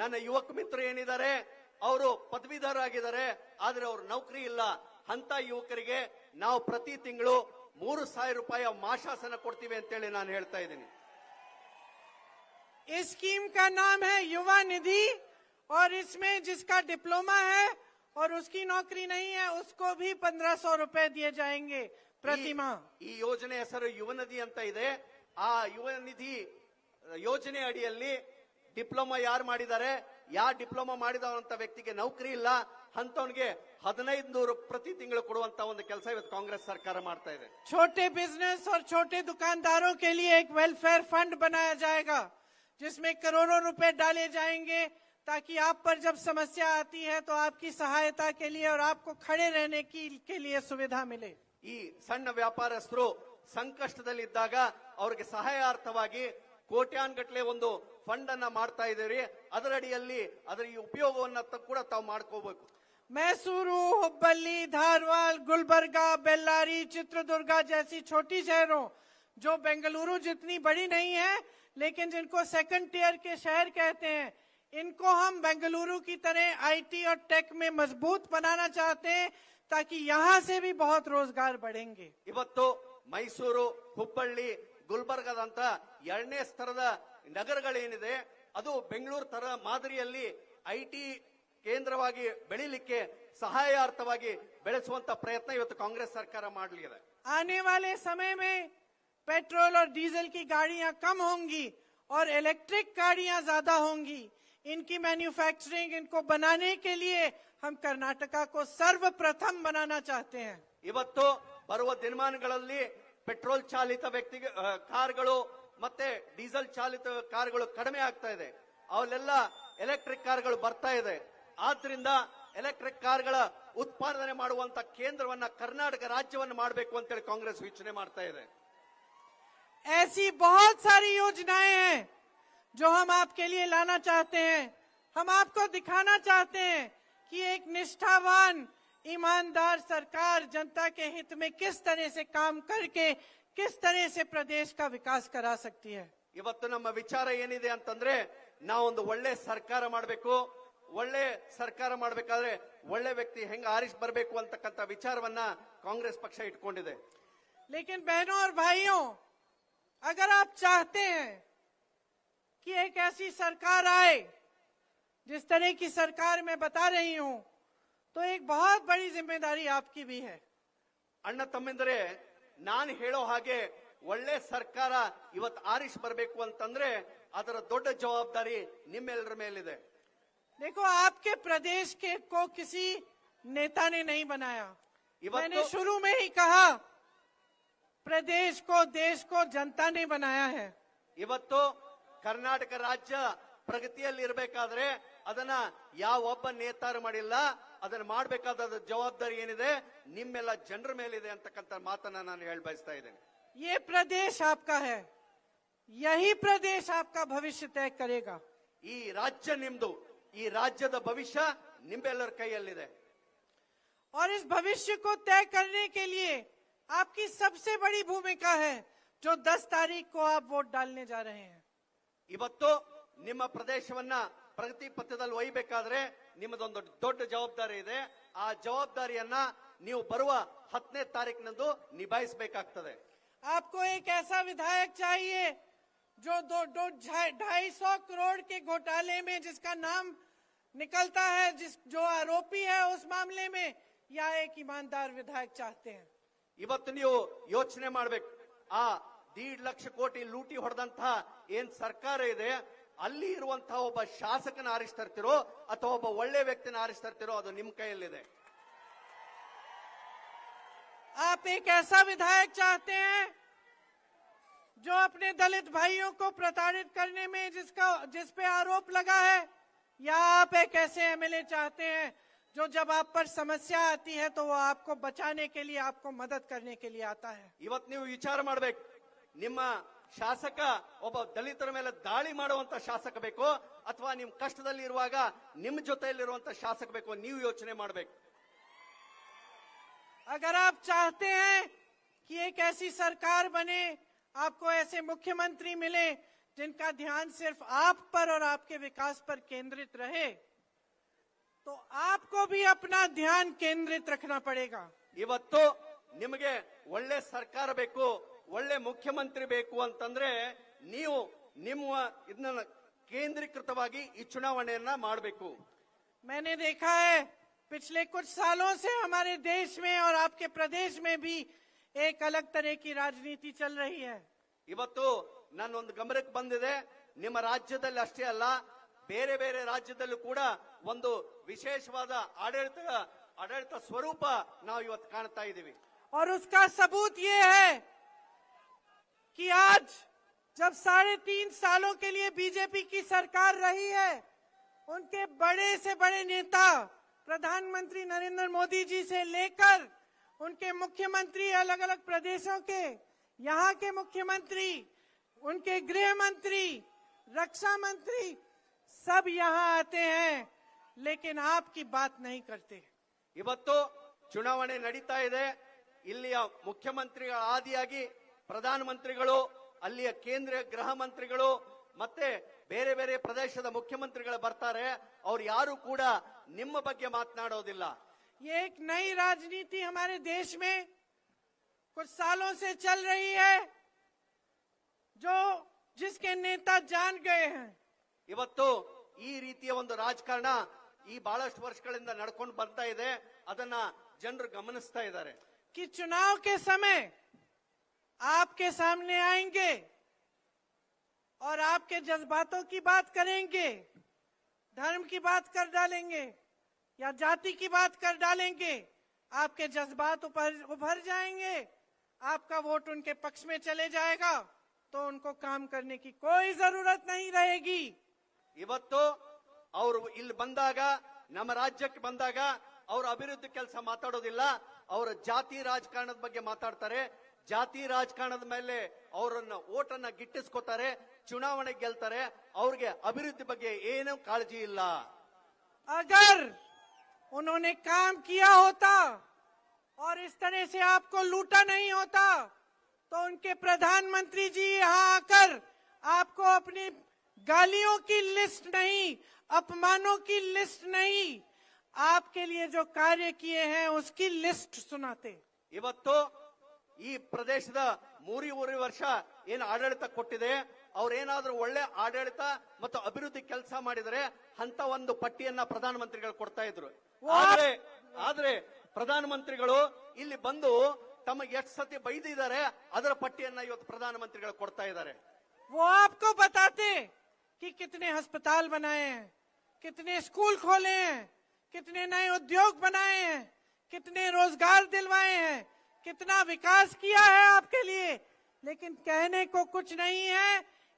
ನನ್ನ ಯುವಕ ಮಿತ್ರರು ಏನಿದ್ದಾರೆ ಅವರು ಪದವೀಧರರಾಗಿದ್ದಾರೆ, ಆದ್ರೆ ಅವ್ರ ನೌಕರಿ ಇಲ್ಲ. ಅಂತ ಯುವಕರಿಗೆ ನಾವು ಪ್ರತಿ ತಿಂಗಳು 3,000 ರೂಪಾಯಿ ಮಾಸಾಸನ ಕೊಡ್ತೀವಿ ಅಂತೇಳಿ ನಾನು ಹೇಳ್ತಾ ಇದ್ದೀನಿ. इस स्कीम का नाम है युवा निधि और इसमें जिसका डिप्लोमा है और उसकी नौकरी नहीं है उसको भी 1,500 रुपए दिए जाएंगे प्रति माह। ಈ ಯೋಜನೆ ಹೆಸರು ಯುವ ನಿಧಿ ಅಂತ ಇದೆ. ಆ ಯುವ ನಿಧಿ ಯೋಜನೆ ಅಡಿಯಲ್ಲಿ ಡಿಪ್ಲೊಮಾ ಯಾರು ಮಾಡಿದ್ದಾರೆ, ಡಿಪ್ಲೊಮಾ ಮಾಡಿದವಂತ ವ್ಯಕ್ತಿಗೆ ನೌಕರಿ ಇಲ್ಲ, ಅಂತವನಿಗೆ 1,500 ಪ್ರತಿ ತಿಂಗಳು ಕೊಡುವಂತ ಒಂದು ಕೆಲಸ ಇವತ್ತು ಕಾಂಗ್ರೆಸ್ ಸರ್ಕಾರ ಮಾಡ್ತಾ ಇದೆ. छोटे बिजनेस और छोटे दुकानदारों के लिए एक वेलफेयर फंड बनाया जाएगा जिसमें करोड़ों रुपए डाले जाएंगे ताकि आप पर जब समस्या आती है तो आपकी सहायता के लिए और आपको खड़े रहने के लिए सुविधा मिले। ಈ ಸಣ್ಣ ವ್ಯಾಪಾರಸ್ಥರು ಸಂಕಷ್ಟದಲ್ಲಿದ್ದಾಗ ಅವರಿಗೆ ಸಹಾಯಾರ್ಥವಾಗಿ ಕೋಟ್ಯಾನ್ಗಟ್ಲೆ ಒಂದು ಫಂಡ್ ಅನ್ನ ಮಾಡ್ತಾ ಇದ್ದೀರಿ. ಅದರ ಅಡಿಯಲ್ಲಿ ಅದರ ಈ ಉಪಯೋಗವನ್ನ ಕೂಡ ತಾವು ಮಾಡ್ಕೋಬೇಕು. मैसूरू, हुब्बल्ली, धारवाड़, गुलबर्गा, बेल्लारी, चित्रदुर्गा जैसी छोटी शहरों जो बेंगलुरु जितनी बड़ी नहीं है लेकिन जिनको सेकंड टियर के शहर कहते हैं, इनको हम बेंगलुरु की तरह आईटी और टेक में मजबूत बनाना चाहते हैं ताकि यहाँ से भी बहुत रोजगार बढ़ेंगे। ಇವತ್ತು ಮೈಸೂರು, ಹುಬ್ಬಳ್ಳಿ, ಗುಲ್ಬರ್ಗದಂತ 2ನೇ ಸ್ತರದ ನಗರಗಳೇನಿದೆ ಅದು ಬೆಂಗಳೂರು ತರ ಮಾದರಿಯಲ್ಲಿ ಐಟಿ ಕೇಂದ್ರವಾಗಿ ಬೆಳಿಲಿಕ್ಕೆ ಸಹಾಯಾರ್ಥವಾಗಿ ಬೆಳೆಸುವಂತ ಪ್ರಯತ್ನ ಇವತ್ತು ಕಾಂಗ್ರೆಸ್ ಸರ್ಕಾರ ಮಾಡಲಿದೆ. आने वाले समय में पेट्रोल और डीजल की गाड़ियां कम होंगी और इलेक्ट्रिक गाड़ियां ज्यादा होंगी। इनकी मैन्युफैक्चरिंग, इनको बनाने के लिए हम कर्नाटका को सर्वप्रथम बनाना चाहते हैं। ಇವತ್ತು ಬರುವ ದಿನಮಾನಗಳಲ್ಲಿ ಪೆಟ್ರೋಲ್ ಚಾಲಿತ ಕಾರ್ಗಳು ಮತ್ತೆ ಡೀಸೆಲ್ ಚಾಲಿತ ಕಾರ್ಗಳು ಕಡಿಮೆ ಆಗ್ತಾ ಇದೆ, ಅವೆಲ್ಲ ಎಲೆಕ್ಟ್ರಿಕ್ ಕಾರ್ಗಳು ಬರ್ತಾ ಇದೆ. ಆದ್ರಿಂದ ಎಲೆಕ್ಟ್ರಿಕ್ ಕಾರ್ಗಳ ಉತ್ಪಾದನೆ ಮಾಡುವಂತ ಕೇಂದ್ರವನ್ನ ಕರ್ನಾಟಕ ರಾಜ್ಯವನ್ನು ಮಾಡಬೇಕು ಅಂತೇಳಿ ಕಾಂಗ್ರೆಸ್ ಯೋಚನೆ ಮಾಡ್ತಾ ಇದೆ. ऐसी बहुत सारी योजनाएं हैं जो हम आपके लिए लाना चाहते हैं। हम आपको दिखाना चाहते हैं कि एक निष्ठावान, ईमानदार सरकार जनता के हित में किस तरह से काम करके किस तरह से प्रदेश का विकास करा सकती है। ಇವತ್ತು ನಮ್ಮ ವಿಚಾರ ಏನಿದೆ ಅಂತಂದ್ರೆ ನಾವೊಂದು ಒಳ್ಳೆ ಸರ್ಕಾರ ಮಾಡಬೇಕು. ಒಳ್ಳೆ ಸರ್ಕಾರ ಮಾಡಬೇಕಾದ್ರೆ ಒಳ್ಳೆ ವ್ಯಕ್ತಿ ಹೆಂಗ ಆರಿಸಿ ಬರಬೇಕು ಅಂತಕ್ಕಂಥ ವಿಚಾರವನ್ನ ಕಾಂಗ್ರೆಸ್ ಪಕ್ಷ ಇಟ್ಕೊಂಡಿದೆ. लेकिन बहनों और भाइयों, अगर आप चाहते हैं कि एक ऐसी सरकार आए जिस तरह की सरकार मैं बता रही हूं, तो एक बहुत बड़ी जिम्मेदारी आपकी भी है। ಅಣ್ಣ ತಮ್ಮಿಂದರೆ ನಾನು ಹೇಳೋ ಹಾಗೆ ಒಳ್ಳೆ ಸರ್ಕಾರ ಇವತ್ತು ಆರಿಸಿ ಬರಬೇಕು ಅಂತಂದ್ರೆ ಅದರ ದೊಡ್ಡ ಜವಾಬ್ದಾರಿ ನಿಮ್ಮೆಲ್ಲರ ಮೇಲಿದೆ. देखो, आपके प्रदेश के को किसी नेता ने नहीं बनाया। मैंने शुरू में ही कहा, प्रदेश को, देश को जनता ने बनाया है। ಇವತ್ತು ಕರ್ನಾಟಕ ರಾಜ್ಯ ಪ್ರಗತಿಯಲ್ಲಿ ಇರಬೇಕಾದ್ರೆ ಅದನ್ನ ಯಾವೊಬ್ಬ ನೇತಾರು ಮಾಡಿಲ್ಲ, ಅದನ್ನ ಮಾಡಬೇಕಾದ ಜವಾಬ್ದಾರಿ ಏನಿದೆ ನಿಮ್ಮೆಲ್ಲ ಜನರ ಮೇಲಿದೆ ಅಂತಕ್ಕಂಥ ಮಾತನ್ನ ನಾನು ಹೇಳಿ ಬಯಸ್ತಾ ಇದ್ದೇನೆ. ये प्रदेश आपका है, यही प्रदेश आपका भविष्य तय करेगा। ಈ ರಾಜ್ಯ ನಿಮ್ದು, ಈ ರಾಜ್ಯದ ಭವಿಷ್ಯ ನಿಮ್ಮೆಲ್ಲರ ಕೈಯಲ್ಲಿದೆ. और इस भविष्य को तय करने के लिए आपकी सबसे बड़ी भूमिका है जो 10 तारीख को आप वोट डालने जा रहे हैं। ಇವತ್ತು ನಿಮ್ಮ ಪ್ರದೇಶವನ್ನ ಪ್ರಗತಿ ಪಥದಲ್ಲಿ ಒಯ್ಯಬೇಕಾದ್ರೆ ನಿಮ್ಮದೊಂದು ದೊಡ್ಡ ಜವಾಬ್ದಾರಿ ಇದೆ. ಆ ಜವಾಬ್ದಾರಿಯನ್ನ ನೀವು ಬರುವ 10ನೇ ತಾರೀಕಿನಂದು ನಿಭಾಯಿಸಬೇಕಾಗ್ತದೆ. आपको एक ऐसा विधायक चाहिए जो 250 करोड़ के घोटाले में जिसका नाम निकलता है, जो आरोपी है उस मामले में, या एक ईमानदार विधायक चाहते हैं? ಇವತ್ತು ನೀವು ಯೋಚನೆ ಮಾಡಬೇಕು. ಆ 1.5 ಲಕ್ಷ ಕೋಟಿ ಲೂಟಿ ಹೊಡೆದಂತಹ ಏನ್ ಸರ್ಕಾರ ಇದೆ, ಅಲ್ಲಿ ಇರುವಂತಹ ಒಬ್ಬ ಶಾಸಕನ ಆರಿಸ್ತಾ ಇರ್ತಿರೋ ಅಥವಾ ಒಬ್ಬ ಒಳ್ಳೆ ವ್ಯಕ್ತಿನ ಆರಿಸ್ತಾ ಇರ್ತಿರೋ, ಅದು ನಿಮ್ ಕೈಯಲ್ಲಿದೆ. आप एक ऐसा विधायक चाहते हैं जो अपने दलित भाइयों को प्रताड़ित करने में जिस पे आरोप लगा है, या आप एक ऐसे एमएलए चाहते हैं जो जब आप पर समस्या आती है तो वो आपको बचाने के लिए, आपको मदद करने के लिए आता है? ಇವತ್ತು ನೀವು ವಿಚಾರ ಮಾಡಬೇಕು. ನಿಮ್ಮ ಶಾಸಕ ಒಬ್ಬ ದಲಿತರ ಮೇಲೆ ದಾಳಿ ಮಾಡುವಂತ ಶಾಸಕ ಬೇಕೋ ಅಥವಾ ನಿಮ್ ಕಷ್ಟದಲ್ಲಿ ಇರುವಾಗ ನಿಮ್ ಜೊತೆಯಲ್ಲಿರುವಂತ ಶಾಸಕ ಬೇಕೋ, ನೀವು ಯೋಚನೆ ಮಾಡಬೇಕು. अगर आप चाहते हैं कि एक ऐसी सरकार बने, आपको ऐसे मुख्यमंत्री मिले जिनका ध्यान सिर्फ आप पर और आपके विकास पर केंद्रित रहे, तो आपको भी अपना ध्यान केंद्रित रखना पड़ेगा. ಇವತ್ತು ನಿಮಗೆ ಒಳ್ಳೆ ಸರ್ಕಾರ ಬೇಕು, ಒಳ್ಳೆ ಮುಖ್ಯಮಂತ್ರಿ ಬೇಕು ಅಂತಂದ್ರೆ ನೀವು ನಿಮ್ಮ ಇದನ್ನ ಕೇಂದ್ರೀಕೃತವಾಗಿ ಈ ಚುನಾವಣೆಯನ್ನ ಮಾಡಬೇಕು. मैंने देखा है पिछले कुछ सालों से हमारे देश में और आपके प्रदेश में भी एक अलग तरह की राजनीति चल रही है. ಇವತ್ತು ನನ್ನೊಂದು ಗಮನಕ್ಕೆ ಬಂದಿದೆ, ನಿಮ್ಮ ರಾಜ್ಯದಲ್ಲಿ ಅಷ್ಟೇ ಅಲ್ಲ, ಬೇರೆ ಬೇರೆ ರಾಜ್ಯದಲ್ಲೂ ಕೂಡ ಒಂದು ವಿಶೇಷವಾದ ಆಡಳಿತ ಸ್ವರೂಪ ನಾವು ಇವತ್ತು ಕಾಣ್ತಾ ಇದ್ದೀವಿ. और उसका सबूत ये है कि आज जब 3.5 सालों के लिए बीजेपी की सरकार रही है, उनके बड़े से बड़े नेता प्रधानमंत्री नरेंद्र मोदी जी से लेकर उनके मुख्यमंत्री, अलग अलग प्रदेशों के, यहाँ के मुख्यमंत्री, उनके गृह मंत्री, रक्षा मंत्री, सब यहाँ आते हैं, लेकिन आपकी बात नहीं करते. ಇವತ್ತು ಚುನಾವಣೆ ನಡೀತಾ ಇದೆ. ಇಲ್ಲಿಯ ಮುಖ್ಯಮಂತ್ರಿಗಳ ಆದಿಯಾಗಿ ಪ್ರಧಾನಮಂತ್ರಿಗಳು, ಅಲ್ಲಿಯ ಕೇಂದ್ರ ಗೃಹ ಮಂತ್ರಿಗಳು ಮತ್ತೆ ಬೇರೆ ಬೇರೆ ಪ್ರದೇಶದ ಮುಖ್ಯಮಂತ್ರಿಗಳು ಬರ್ತಾರೆ. ಅವ್ರು ಯಾರು ಕೂಡ ನಿಮ್ಮ ಬಗ್ಗೆ ಮಾತನಾಡೋದಿಲ್ಲ. ये एक नई राजनीति हमारे देश में कुछ सालों से चल रही है, जिसके नेता जान गए हैं. ಇವತ್ತು ಈ ರೀತಿಯ ಒಂದು ರಾಜಕಾರಣ ಈ ಬಹಳಷ್ಟು ವರ್ಷಗಳಿಂದ ನಡ್ಕೊಂಡು ಬರ್ತಾ ಇದೆ. ಅದನ್ನ ಜನರು ಗಮನಿಸ್ತಾ ಇದ್ದಾರೆ. कि चुनाव के समय आपके सामने आएंगे और आपके जज्बातों की बात करेंगे, धर्म की बात कर डालेंगे या जाति की बात कर डालेंगे, आपके जज्बात उभर जाएंगे, आपका वोट उनके पक्ष में चले जाएगा, तो उनको काम करने की कोई जरूरत नहीं रहेगी. ಇವತ್ತು ಅವರು ಇಲ್ಲಿ ಬಂದಾಗ, ನಮ್ಮ ರಾಜ್ಯಕ್ಕೆ ಬಂದಾಗ ಅವರು ಅಭಿವೃದ್ಧಿ ಕೆಲಸ ಮಾತಾಡೋದಿಲ್ಲ, ಅವರ ಜಾತಿ ರಾಜಕಾರಣದ ಬಗ್ಗೆ ಮಾತಾಡ್ತಾರೆ. ಜಾತಿ ರಾಜಕಾರಣದ ಮೇಲೆ ಅವರನ್ನ ಓಟನ್ನ ಗಿಟ್ಟಿಸ್ಕೊತಾರೆ, ಚುನಾವಣೆ ಗೆಲ್ತಾರೆ. ಅವ್ರಿಗೆ ಅಭಿವೃದ್ಧಿ ಬಗ್ಗೆ ಏನೂ ಕಾಳಜಿ ಇಲ್ಲ. अगर उन्होंने काम किया होता और इस तरह से आपको लूटा नहीं होता, तो उनके प्रधानमंत्री जी यहाँ आकर आपको अपनी गालियों की लिस्ट नहीं, अपमानों की लिस्ट नहीं, आपके लिए जो कार्य किए हैं उसकी लिस्ट सुनाते. ಇವತ್ತು ಈ ಪ್ರದೇಶದ 3.5 ವರ್ಷ ಏನು ಆಡಳಿತ ಕೊಟ್ಟಿದೆ, ಅವ್ರೇನಾದ್ರೂ ಒಳ್ಳೆ ಆಡಳಿತ ಮತ್ತು ಅಭಿವೃದ್ಧಿ ಕೆಲಸ ಮಾಡಿದರೆ ಅಂತ ಒಂದು ಪಟ್ಟಿಯನ್ನ ಪ್ರಧಾನಮಂತ್ರಿಗಳು ಕೊಡ್ತಾ ಇದ್ರು. ಆದ್ರೆ ಪ್ರಧಾನಮಂತ್ರಿಗಳು ಇಲ್ಲಿ ಬಂದು ತಮಗೆ ಎಷ್ಟು ಸತಿ ಬೈದಿದ್ದಾರೆ ಅದರ ಪಟ್ಟಿಯನ್ನ ಇವತ್ತು ಪ್ರಧಾನಮಂತ್ರಿಗಳು ಕೊಡ್ತಾ ಇದ್ದಾರೆ. वो आपको बताते कि कितने अस्पताल बनाए हैं, कितने स्कूल खोले हैं, कितने नए उद्योग बनाए हैं, कितने रोजगार दिलवाए हैं, कितना विकास किया है आपके लिए, लेकिन कहने को कुछ नहीं है.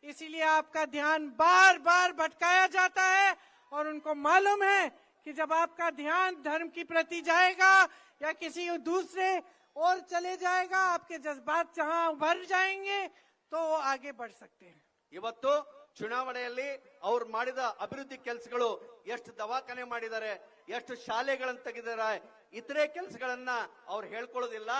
इसीलिए आपका ध्यान बार बार भटकाया जाता है. और उनको मालूम है कि जब आपका ध्यान धर्म की प्रति जाएगा या किसी दूसरे और चले जाएगा, आपके जज्बात जहां उभर जाएंगे, तो वो आगे बढ़ सकते हैं. ಇವತ್ತು ಚುನಾವಣೆಯಲ್ಲಿ ಅವ್ರು ಮಾಡಿದ ಅಭಿವೃದ್ಧಿ ಕೆಲಸಗಳು, ಎಷ್ಟು ದವಾಖಾನೆ ಮಾಡಿದ್ದಾರೆ, ಎಷ್ಟು ಶಾಲೆಗಳನ್ನು ತೆಗೆದಿದ್ದಾರೆ, ಇತರೆ ಕೆಲಸಗಳನ್ನ ಅವ್ರು ಹೇಳ್ಕೊಳ್ಳೋದಿಲ್ಲ.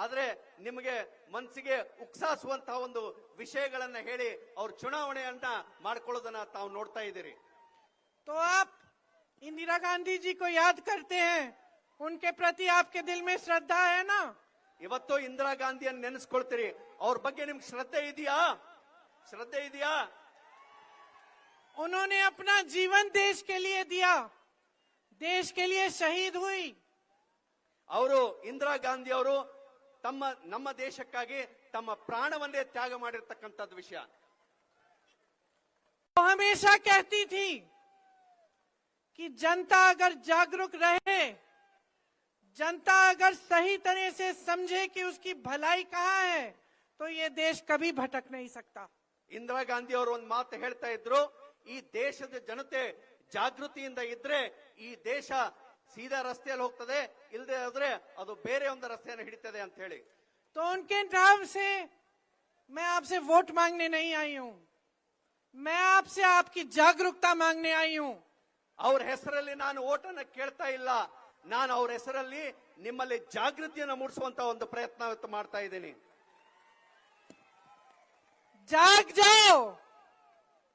ಆದ್ರೆ ನಿಮಗೆ ಮನಸ್ಸಿಗೆ ಉಕ್ಸಾಸುವಂತಹ ಒಂದು ವಿಷಯಗಳನ್ನ ಹೇಳಿ ಅವ್ರ ಚುನಾವಣೆಯನ್ನ ಮಾಡ್ಕೊಳ್ಳೋದನ್ನ ತಾವು ನೋಡ್ತಾ ಇದ್ದೀರಿ. तो आप इंदिरा गांधी जी को याद करते हैं, उनके प्रति आपके दिल में श्रद्धा है ना? ಇವತ್ತು ಇಂದಿರಾ ಗಾಂಧಿಯನ್ನು ನೆನೆಸ್ಕೊಳ್ತೀರಿ, ಅವ್ರ ಬಗ್ಗೆ ನಿಮ್ಗೆ ಶ್ರದ್ಧೆ ಇದೆಯಾ? ಶ್ರದ್ಧೆ ಇದೆಯಾ? उन्होंने अपना जीवन देश के लिए दिया, देश के लिए शहीद हुई. ಅವರು ಇಂದಿರಾ ಗಾಂಧಿ ಅವರು ನಮ್ಮ ದೇಶಕ್ಕಾಗಿ ತಮ್ಮ ಪ್ರಾಣವನ್ನೇ ತ್ಯಾಗ ಮಾಡಿರ್ತಕ್ಕಂಥದ್ದು ವಿಷಯ. वो हमेशा कहती थी कि जनता अगर जागरूक रहे, जनता अगर सही तरह से समझे कि उसकी भलाई कहाँ है, तो ये देश कभी भटक नहीं सकता. ಇಂದಿರಾ ಗಾಂಧಿ ಅವರು ಒಂದು ಮಾತು ಹೇಳ್ತಾ ಇದ್ರು, ಈ ದೇಶದ ಜನತೆ ಜಾಗೃತಿಯಿಂದ ಇದ್ರೆ ಈ ದೇಶ ಸೀದಾ ರಸ್ತೆಯಲ್ಲಿ ಹೋಗ್ತದೆ, ಇಲ್ಲದೆ ಆದ್ರೆ ಅದು ಬೇರೆ ಒಂದು ರಸ್ತೆಯನ್ನು ಹಿಡಿತದೆ ಅಂತ ಹೇಳಿ. तो उनके नाम से मैं आपसे वोट मांगने नहीं आई हूं, मैं आपसे आपकी जागरूकता मांगने आई हूं. ಅವ್ರ ಹೆಸರಲ್ಲಿ ನಾನು ಓಟನ್ನ ಕೇಳ್ತಾ ಇಲ್ಲ, ನಾನು ಅವ್ರ ಹೆಸರಲ್ಲಿ ನಿಮ್ಮಲ್ಲಿ ಜಾಗೃತಿಯನ್ನು ಮೂಡಿಸುವಂತ ಒಂದು ಪ್ರಯತ್ನ ಇವತ್ತು ಮಾಡ್ತಾ ಇದ್ದೀನಿ. जाग जाओ,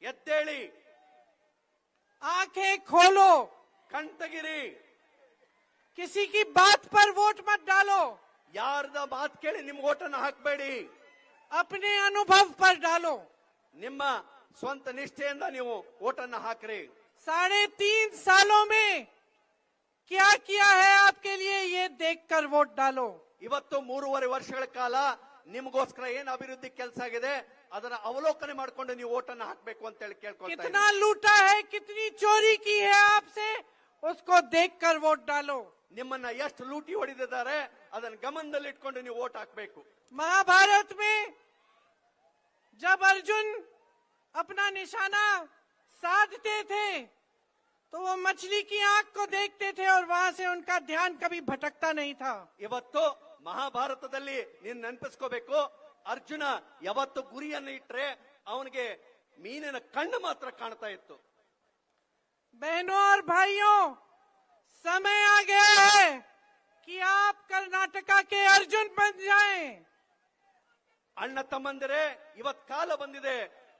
ಎದ್ದೇಳಿ, आंखें खोलो, ಕಣ್ತಗಿರಿ, किसी की बात पर वोट मत डालो, ಯಾರ್ದ ಮಾತು ಕೇಳಿ ನಿಮ್ಗೆ ಓಟನ್ನ ಹಾಕಬೇಡಿ, अपने अनुभव पर डालो. ನಿಮ್ಮ ಸ್ವಂತ ನಿಷ್ಠೆಯಿಂದ ನೀವು ಓಟನ್ನ ಹಾಕ್ರಿ. 3.5 सालों में क्या किया है आपके लिए, ये देखकर वोट डालो. ಇವತ್ತು 3.5 ವರ್ಷಗಳ ಕಾಲ ನಿಮಗೋಸ್ಕರ ಏನು ಅಭಿವೃದ್ಧಿ ಕೆಲಸ ಆಗಿದೆ ಅದನ್ನ ಅವಲೋಕನೆ ಮಾಡಿಕೊಂಡು ನೀವು ಓಟನ್ನ ಹಾಕಬೇಕು ಅಂತ ಹೇಳಿ ಕೇಳ್ಕೊಳ್ತಾ ಇದ್ದೀನಿ. कितना लूटा है, कितनी चोरी की है आपसे, उसको देखकर वोट डालो. ನಿಮ್ಮನ್ನ ಎಷ್ಟು ಲೂಟಿ ಹೊಡೆದಿದ್ದಾರೆ ಅದನ್ನ ಗಮನದಲ್ಲಿ ಇಟ್ಕೊಂಡು ನೀವು ಓಟ್ ಹಾಕಬೇಕು. महाभारत में जब अर्जुन अपना निशाना साधते थे तो वो मछली की आंख को देखते थे और वहां से उनका ध्यान कभी भटकता नहीं था. ಇವತ್ತು ಮಹಾಭಾರತದಲ್ಲಿ ನೀನ್ ನೆನಪಿಸ್ಕೋಬೇಕು, ಅರ್ಜುನ ಯಾವತ್ತು ಗುರಿಯನ್ನು ಇಟ್ರೆ ಅವನಿಗೆ ಮೀನಿನ ಕಣ್ಣು ಮಾತ್ರ ಕಾಣ್ತಾ ಇತ್ತು. बहनों और भाइयों, समय आ गया है कि आप कर्नाटका के अर्जुन बन जाएं. ಅಣ್ಣ ತಮ್ಮಂದಿರೇ, ಇವತ್ ಕಾಲ ಬಂದಿದೆ,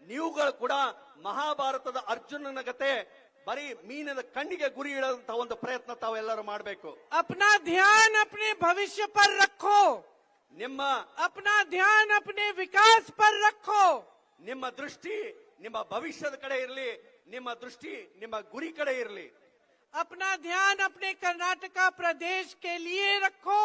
ನೀವುಗಳು ಕೂಡ ಮಹಾಭಾರತದ ಅರ್ಜುನನ ಗತೆ ಬರೀ ಮೀನಿನ ಕಣ್ಣಿಗೆ ಗುರಿ ಇಡುವಂತಹ ಒಂದು ಪ್ರಯತ್ನ ತಾವೆಲ್ಲರೂ ಮಾಡಬೇಕು. अपना ध्यान अपने भविष्य पर रखो, ನಿಮ್ಮ अपना ध्यान अपने विकास पर रखो. ನಿಮ್ಮ ದೃಷ್ಟಿ ನಿಮ್ಮ ಭವಿಷ್ಯದ ಕಡೆ ಇರಲಿ, ನಿಮ್ಮ ದೃಷ್ಟಿ ನಿಮ್ಮ ಗುರಿ ಕಡೆ ಇರಲಿ. अपना ध्यान अपने कर्नाटका प्रदेश के लिए रखो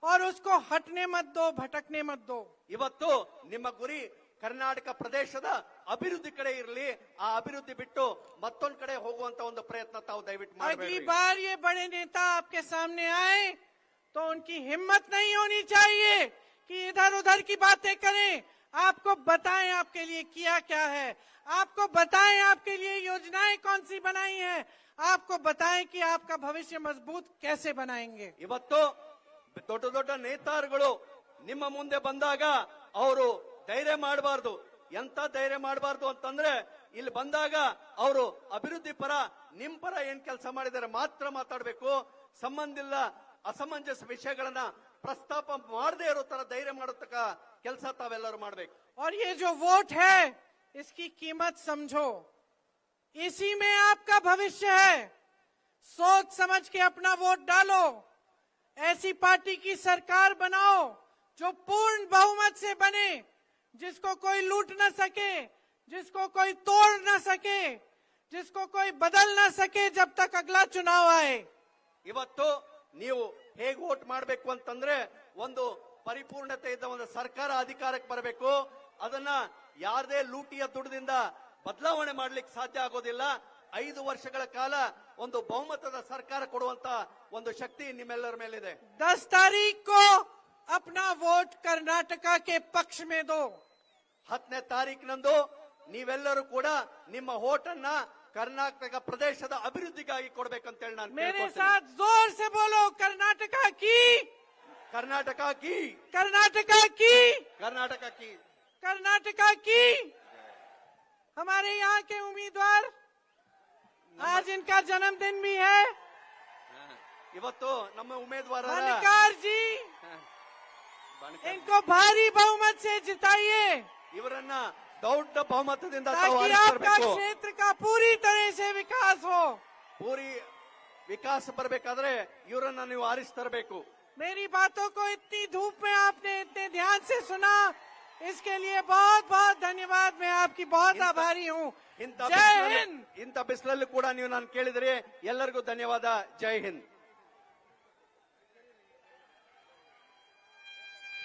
और उसको हटने मत दो, भटकने मत दो. ಇವತ್ತು ನಿಮ್ಮ ಗುರಿ ಕರ್ನಾಟಕ ಪ್ರದೇಶದ ಅಭಿವೃದ್ಧಿ ಕಡೆ ಇರಲಿ, ಆ ಅಭಿವೃದ್ಧಿ ಬಿಟ್ಟು ಮತ್ತೊಂದು ಕಡೆ ಹೋಗುವಂತ ಒಂದು ಪ್ರಯತ್ನ ತಾವು ದಯವಿಟ್ಟು अगली ಮಾಡಬೇಡಿ. बार ये बड़े नेता आपके सामने आए तो उनकी हिम्मत नहीं होनी चाहिए कि इधर उधर की बातें करें. आपको बताएं आपके लिए किया क्या है, आपको बताएं आपके लिए योजनाएं कौन सी बनाई हैं, आपको बताएं कि आपका भविष्य मजबूत कैसे बनाएंगे. ಇವತ್ತು ದೊಡ್ಡ ದೊಡ್ಡ ನೇತಾರುಗಳು ನಿಮ್ಮ ಮುಂದೆ ಬಂದಾಗ ಅವರು ಧೈರ್ಯ ಮಾಡಬಾರ್ದು. ಎಂತ ಧೈರ್ಯ ಮಾಡಬಾರ್ದು ಅಂತಂದ್ರೆ, ಇಲ್ಲಿ ಬಂದಾಗ ಅವರು ಅಭಿವೃದ್ಧಿ ಪರ ನಿಮ್ ಪರ ಏನ್ ಕೆಲಸ ಮಾಡಿದ್ದಾರೆ ಮಾತ್ರ ಮಾತಾಡಬೇಕು. ಸಂಬಂಧ ಇಲ್ಲ ಅಸಮಂಜಸ ವಿಷಯಗಳನ್ನ ಪ್ರಸ್ತಾಪ ಮಾಡದೇ ಇರೋ ತರ ಧೈರ್ಯ ಮಾಡತಕ್ಕ ಕೆಲಸ ತಾವೆಲ್ಲರೂ ಮಾಡಬೇಕು. और ये जो वोट है इसकी कीमत समझो, इसी में आपका भविष्य है. सोच समझ के अपना वोट डालो. ऐसी पार्टी की सरकार बनाओ जो पूर्ण बहुमत से बने, जिसको कोई लूट न सके, जिसको कोई तोड़ न सके, जिसको कोई बदल न सके जब तक अगला चुनाव आए. ಇವತ್ತು ನೀವು ಹೇಗೆ ವೋಟ್ ಮಾಡಬೇಕು ಅಂತಂದ್ರೆ, ಒಂದು ಪರಿಪೂರ್ಣತೆ ಇದ್ದ ಒಂದು ಸರ್ಕಾರ ಅಧಿಕಾರಕ್ಕೆ ಬರಬೇಕು. ಅದನ್ನ ಯಾರದೇ ಲೂಟಿಯ ದುಡ್ಡಿನಿಂದ ಬದಲಾವಣೆ ಮಾಡ್ಲಿಕ್ಕೆ ಸಾಧ್ಯ ಆಗೋದಿಲ್ಲ. 5 ವರ್ಷಗಳ ಕಾಲ ಒಂದು ಬಹುಮತದ ಸರ್ಕಾರ ಕೊಡುವಂತ ಒಂದು ಶಕ್ತಿ ನಿಮ್ಮೆಲ್ಲರ ಮೇಲಿದೆ. 10 तारीख को अपना वोट कर्नाटका के पक्ष में दो. 10ನೇ ತಾರೀಕಿನಂದು ನೀವೆಲ್ಲರೂ ಕೂಡ ನಿಮ್ಮ ಓಟನ್ನ ಕರ್ನಾಟಕ ಪ್ರದೇಶದ ಅಭಿವೃದ್ಧಿಗಾಗಿ ಕೊಡ್ಬೇಕಂತೇಳಿ ನಾನು मेरे ಕೇಳ್ಕೊಳ್ತೀನಿ. साथ जोर से बोलो, कर्नाटका की, ಕರ್ನಾಟಕ ಕಿ, कर्नाटका की, ಕರ್ನಾಟಕ ಕಿ. कर्नाटका की. हमारे यहाँ के उम्मीदवार, आज इनका जन्मदिन भी है, ಇವತ್ತು ನಮ್ಮ ಉಮೇದುವಾರ मल्लिकार जी, इनको भारी बहुमत से जिताइए ಇವರನ್ನ ದೊಡ್ಡ ಬಹುಮತದಿಂದ ತಾವು ताकि आपका ಆರಿಸಬೇಕು. क्षेत्र का पूरी तरह से विकास हो। ಪೂರಿ ವಿಕಾಸ ಬರಬೇಕಾದ್ರೆ ಇವರನ್ನ ನೀವು ಆರಿಸ್ತರಬೇಕು. मेरी बातों को इतनी धूप में आपने इतने ध्यान से सुना, इसके लिए बहुत बहुत धन्यवाद। मैं आपकी बहुत आभारी हूँ। जय हिंद। ಇಂಥ ಬಿಸಿಲಲ್ಲಿ ಕೂಡ ನೀವು ನಾನು ಕೇಳಿದ್ರೆ ಎಲ್ಲರಿಗೂ ಧನ್ಯವಾದ. ಜೈ ಹಿಂದ್.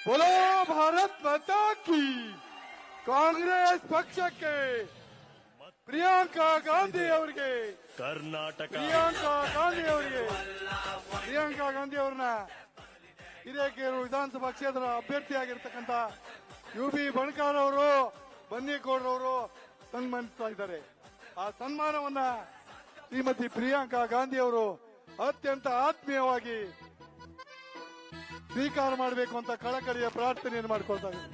बोलो भारत माता की। ಕಾಂಗ್ರೆಸ್ ಪಕ್ಷಕ್ಕೆ ಪ್ರಿಯಾಂಕಾ ಗಾಂಧಿ ಅವರಿಗೆ ಕರ್ನಾಟಕ ಪ್ರಿಯಾಂಕಾ ಗಾಂಧಿ ಅವ್ರನ್ನ ಹಿರೇಕೆರೂರು ವಿಧಾನಸಭಾ ಕ್ಷೇತ್ರ ಅಭ್ಯರ್ಥಿಯಾಗಿರ್ತಕ್ಕಂಥ UB ಬಣಕಾರ್ ಅವರು ಬನ್ನಿಕೋಡ್ರವರು ಸನ್ಮಾನಿಸ್ತಾ ಇದ್ದಾರೆ. ಆ ಸನ್ಮಾನವನ್ನ ಶ್ರೀಮತಿ ಪ್ರಿಯಾಂಕಾ ಗಾಂಧಿ ಅವರು ಅತ್ಯಂತ ಆತ್ಮೀಯವಾಗಿ ಸ್ವೀಕಾರ ಮಾಡಬೇಕು ಅಂತ ಕಳಕಳಿಯ ಪ್ರಾರ್ಥನೆಯನ್ನು ಮಾಡಿಕೊಳ್ತಾ ಇದ್ದಾರೆ.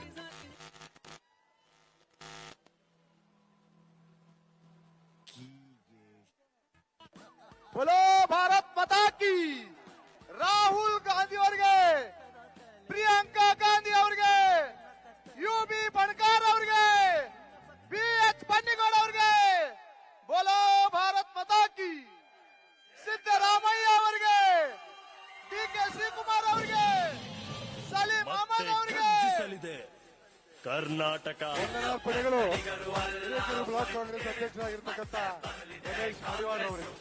बोलो भारत माता की। ರಾಹುಲ್ ಗಾಂಧಿ ಅವರಿಗೆ, ಪ್ರಿಯಾಂಕಾ ಗಾಂಧಿ ಅವರಿಗೆ, UB ಬಣಕಾರ್ ಅವರಿಗೆ, BH ಬನ್ನಿಗೋಡ್ ಅವರಿಗೆ ಬೋಲೋ ಭಾರತ್ ಮಾತಾ ಕಿ. ಸಿದ್ದರಾಮಯ್ಯ ಅವರಿಗೆ, DK ಶಿವಕುಮಾರ್ ಅವರಿಗೆ, ಸಲೀಂ ಅಹಮದ್ ಅವರಿಗೆ ಗರ್ಜಿಸಲಿದೆ ಕರ್ನಾಟಕ. ವಂದನಾ ಪಡೆಗಳು ಹಿರೇಕೆರೂರು ಬ್ಲಾಕ್ ಕಾಂಗ್ರೆಸ್ ಅಧ್ಯಕ್ಷರಾಗಿರ್ತಕ್ಕಂಥ ರಮೇಶ್ ಮಡಿವಾಳ್ ಅವರಿಗೆ.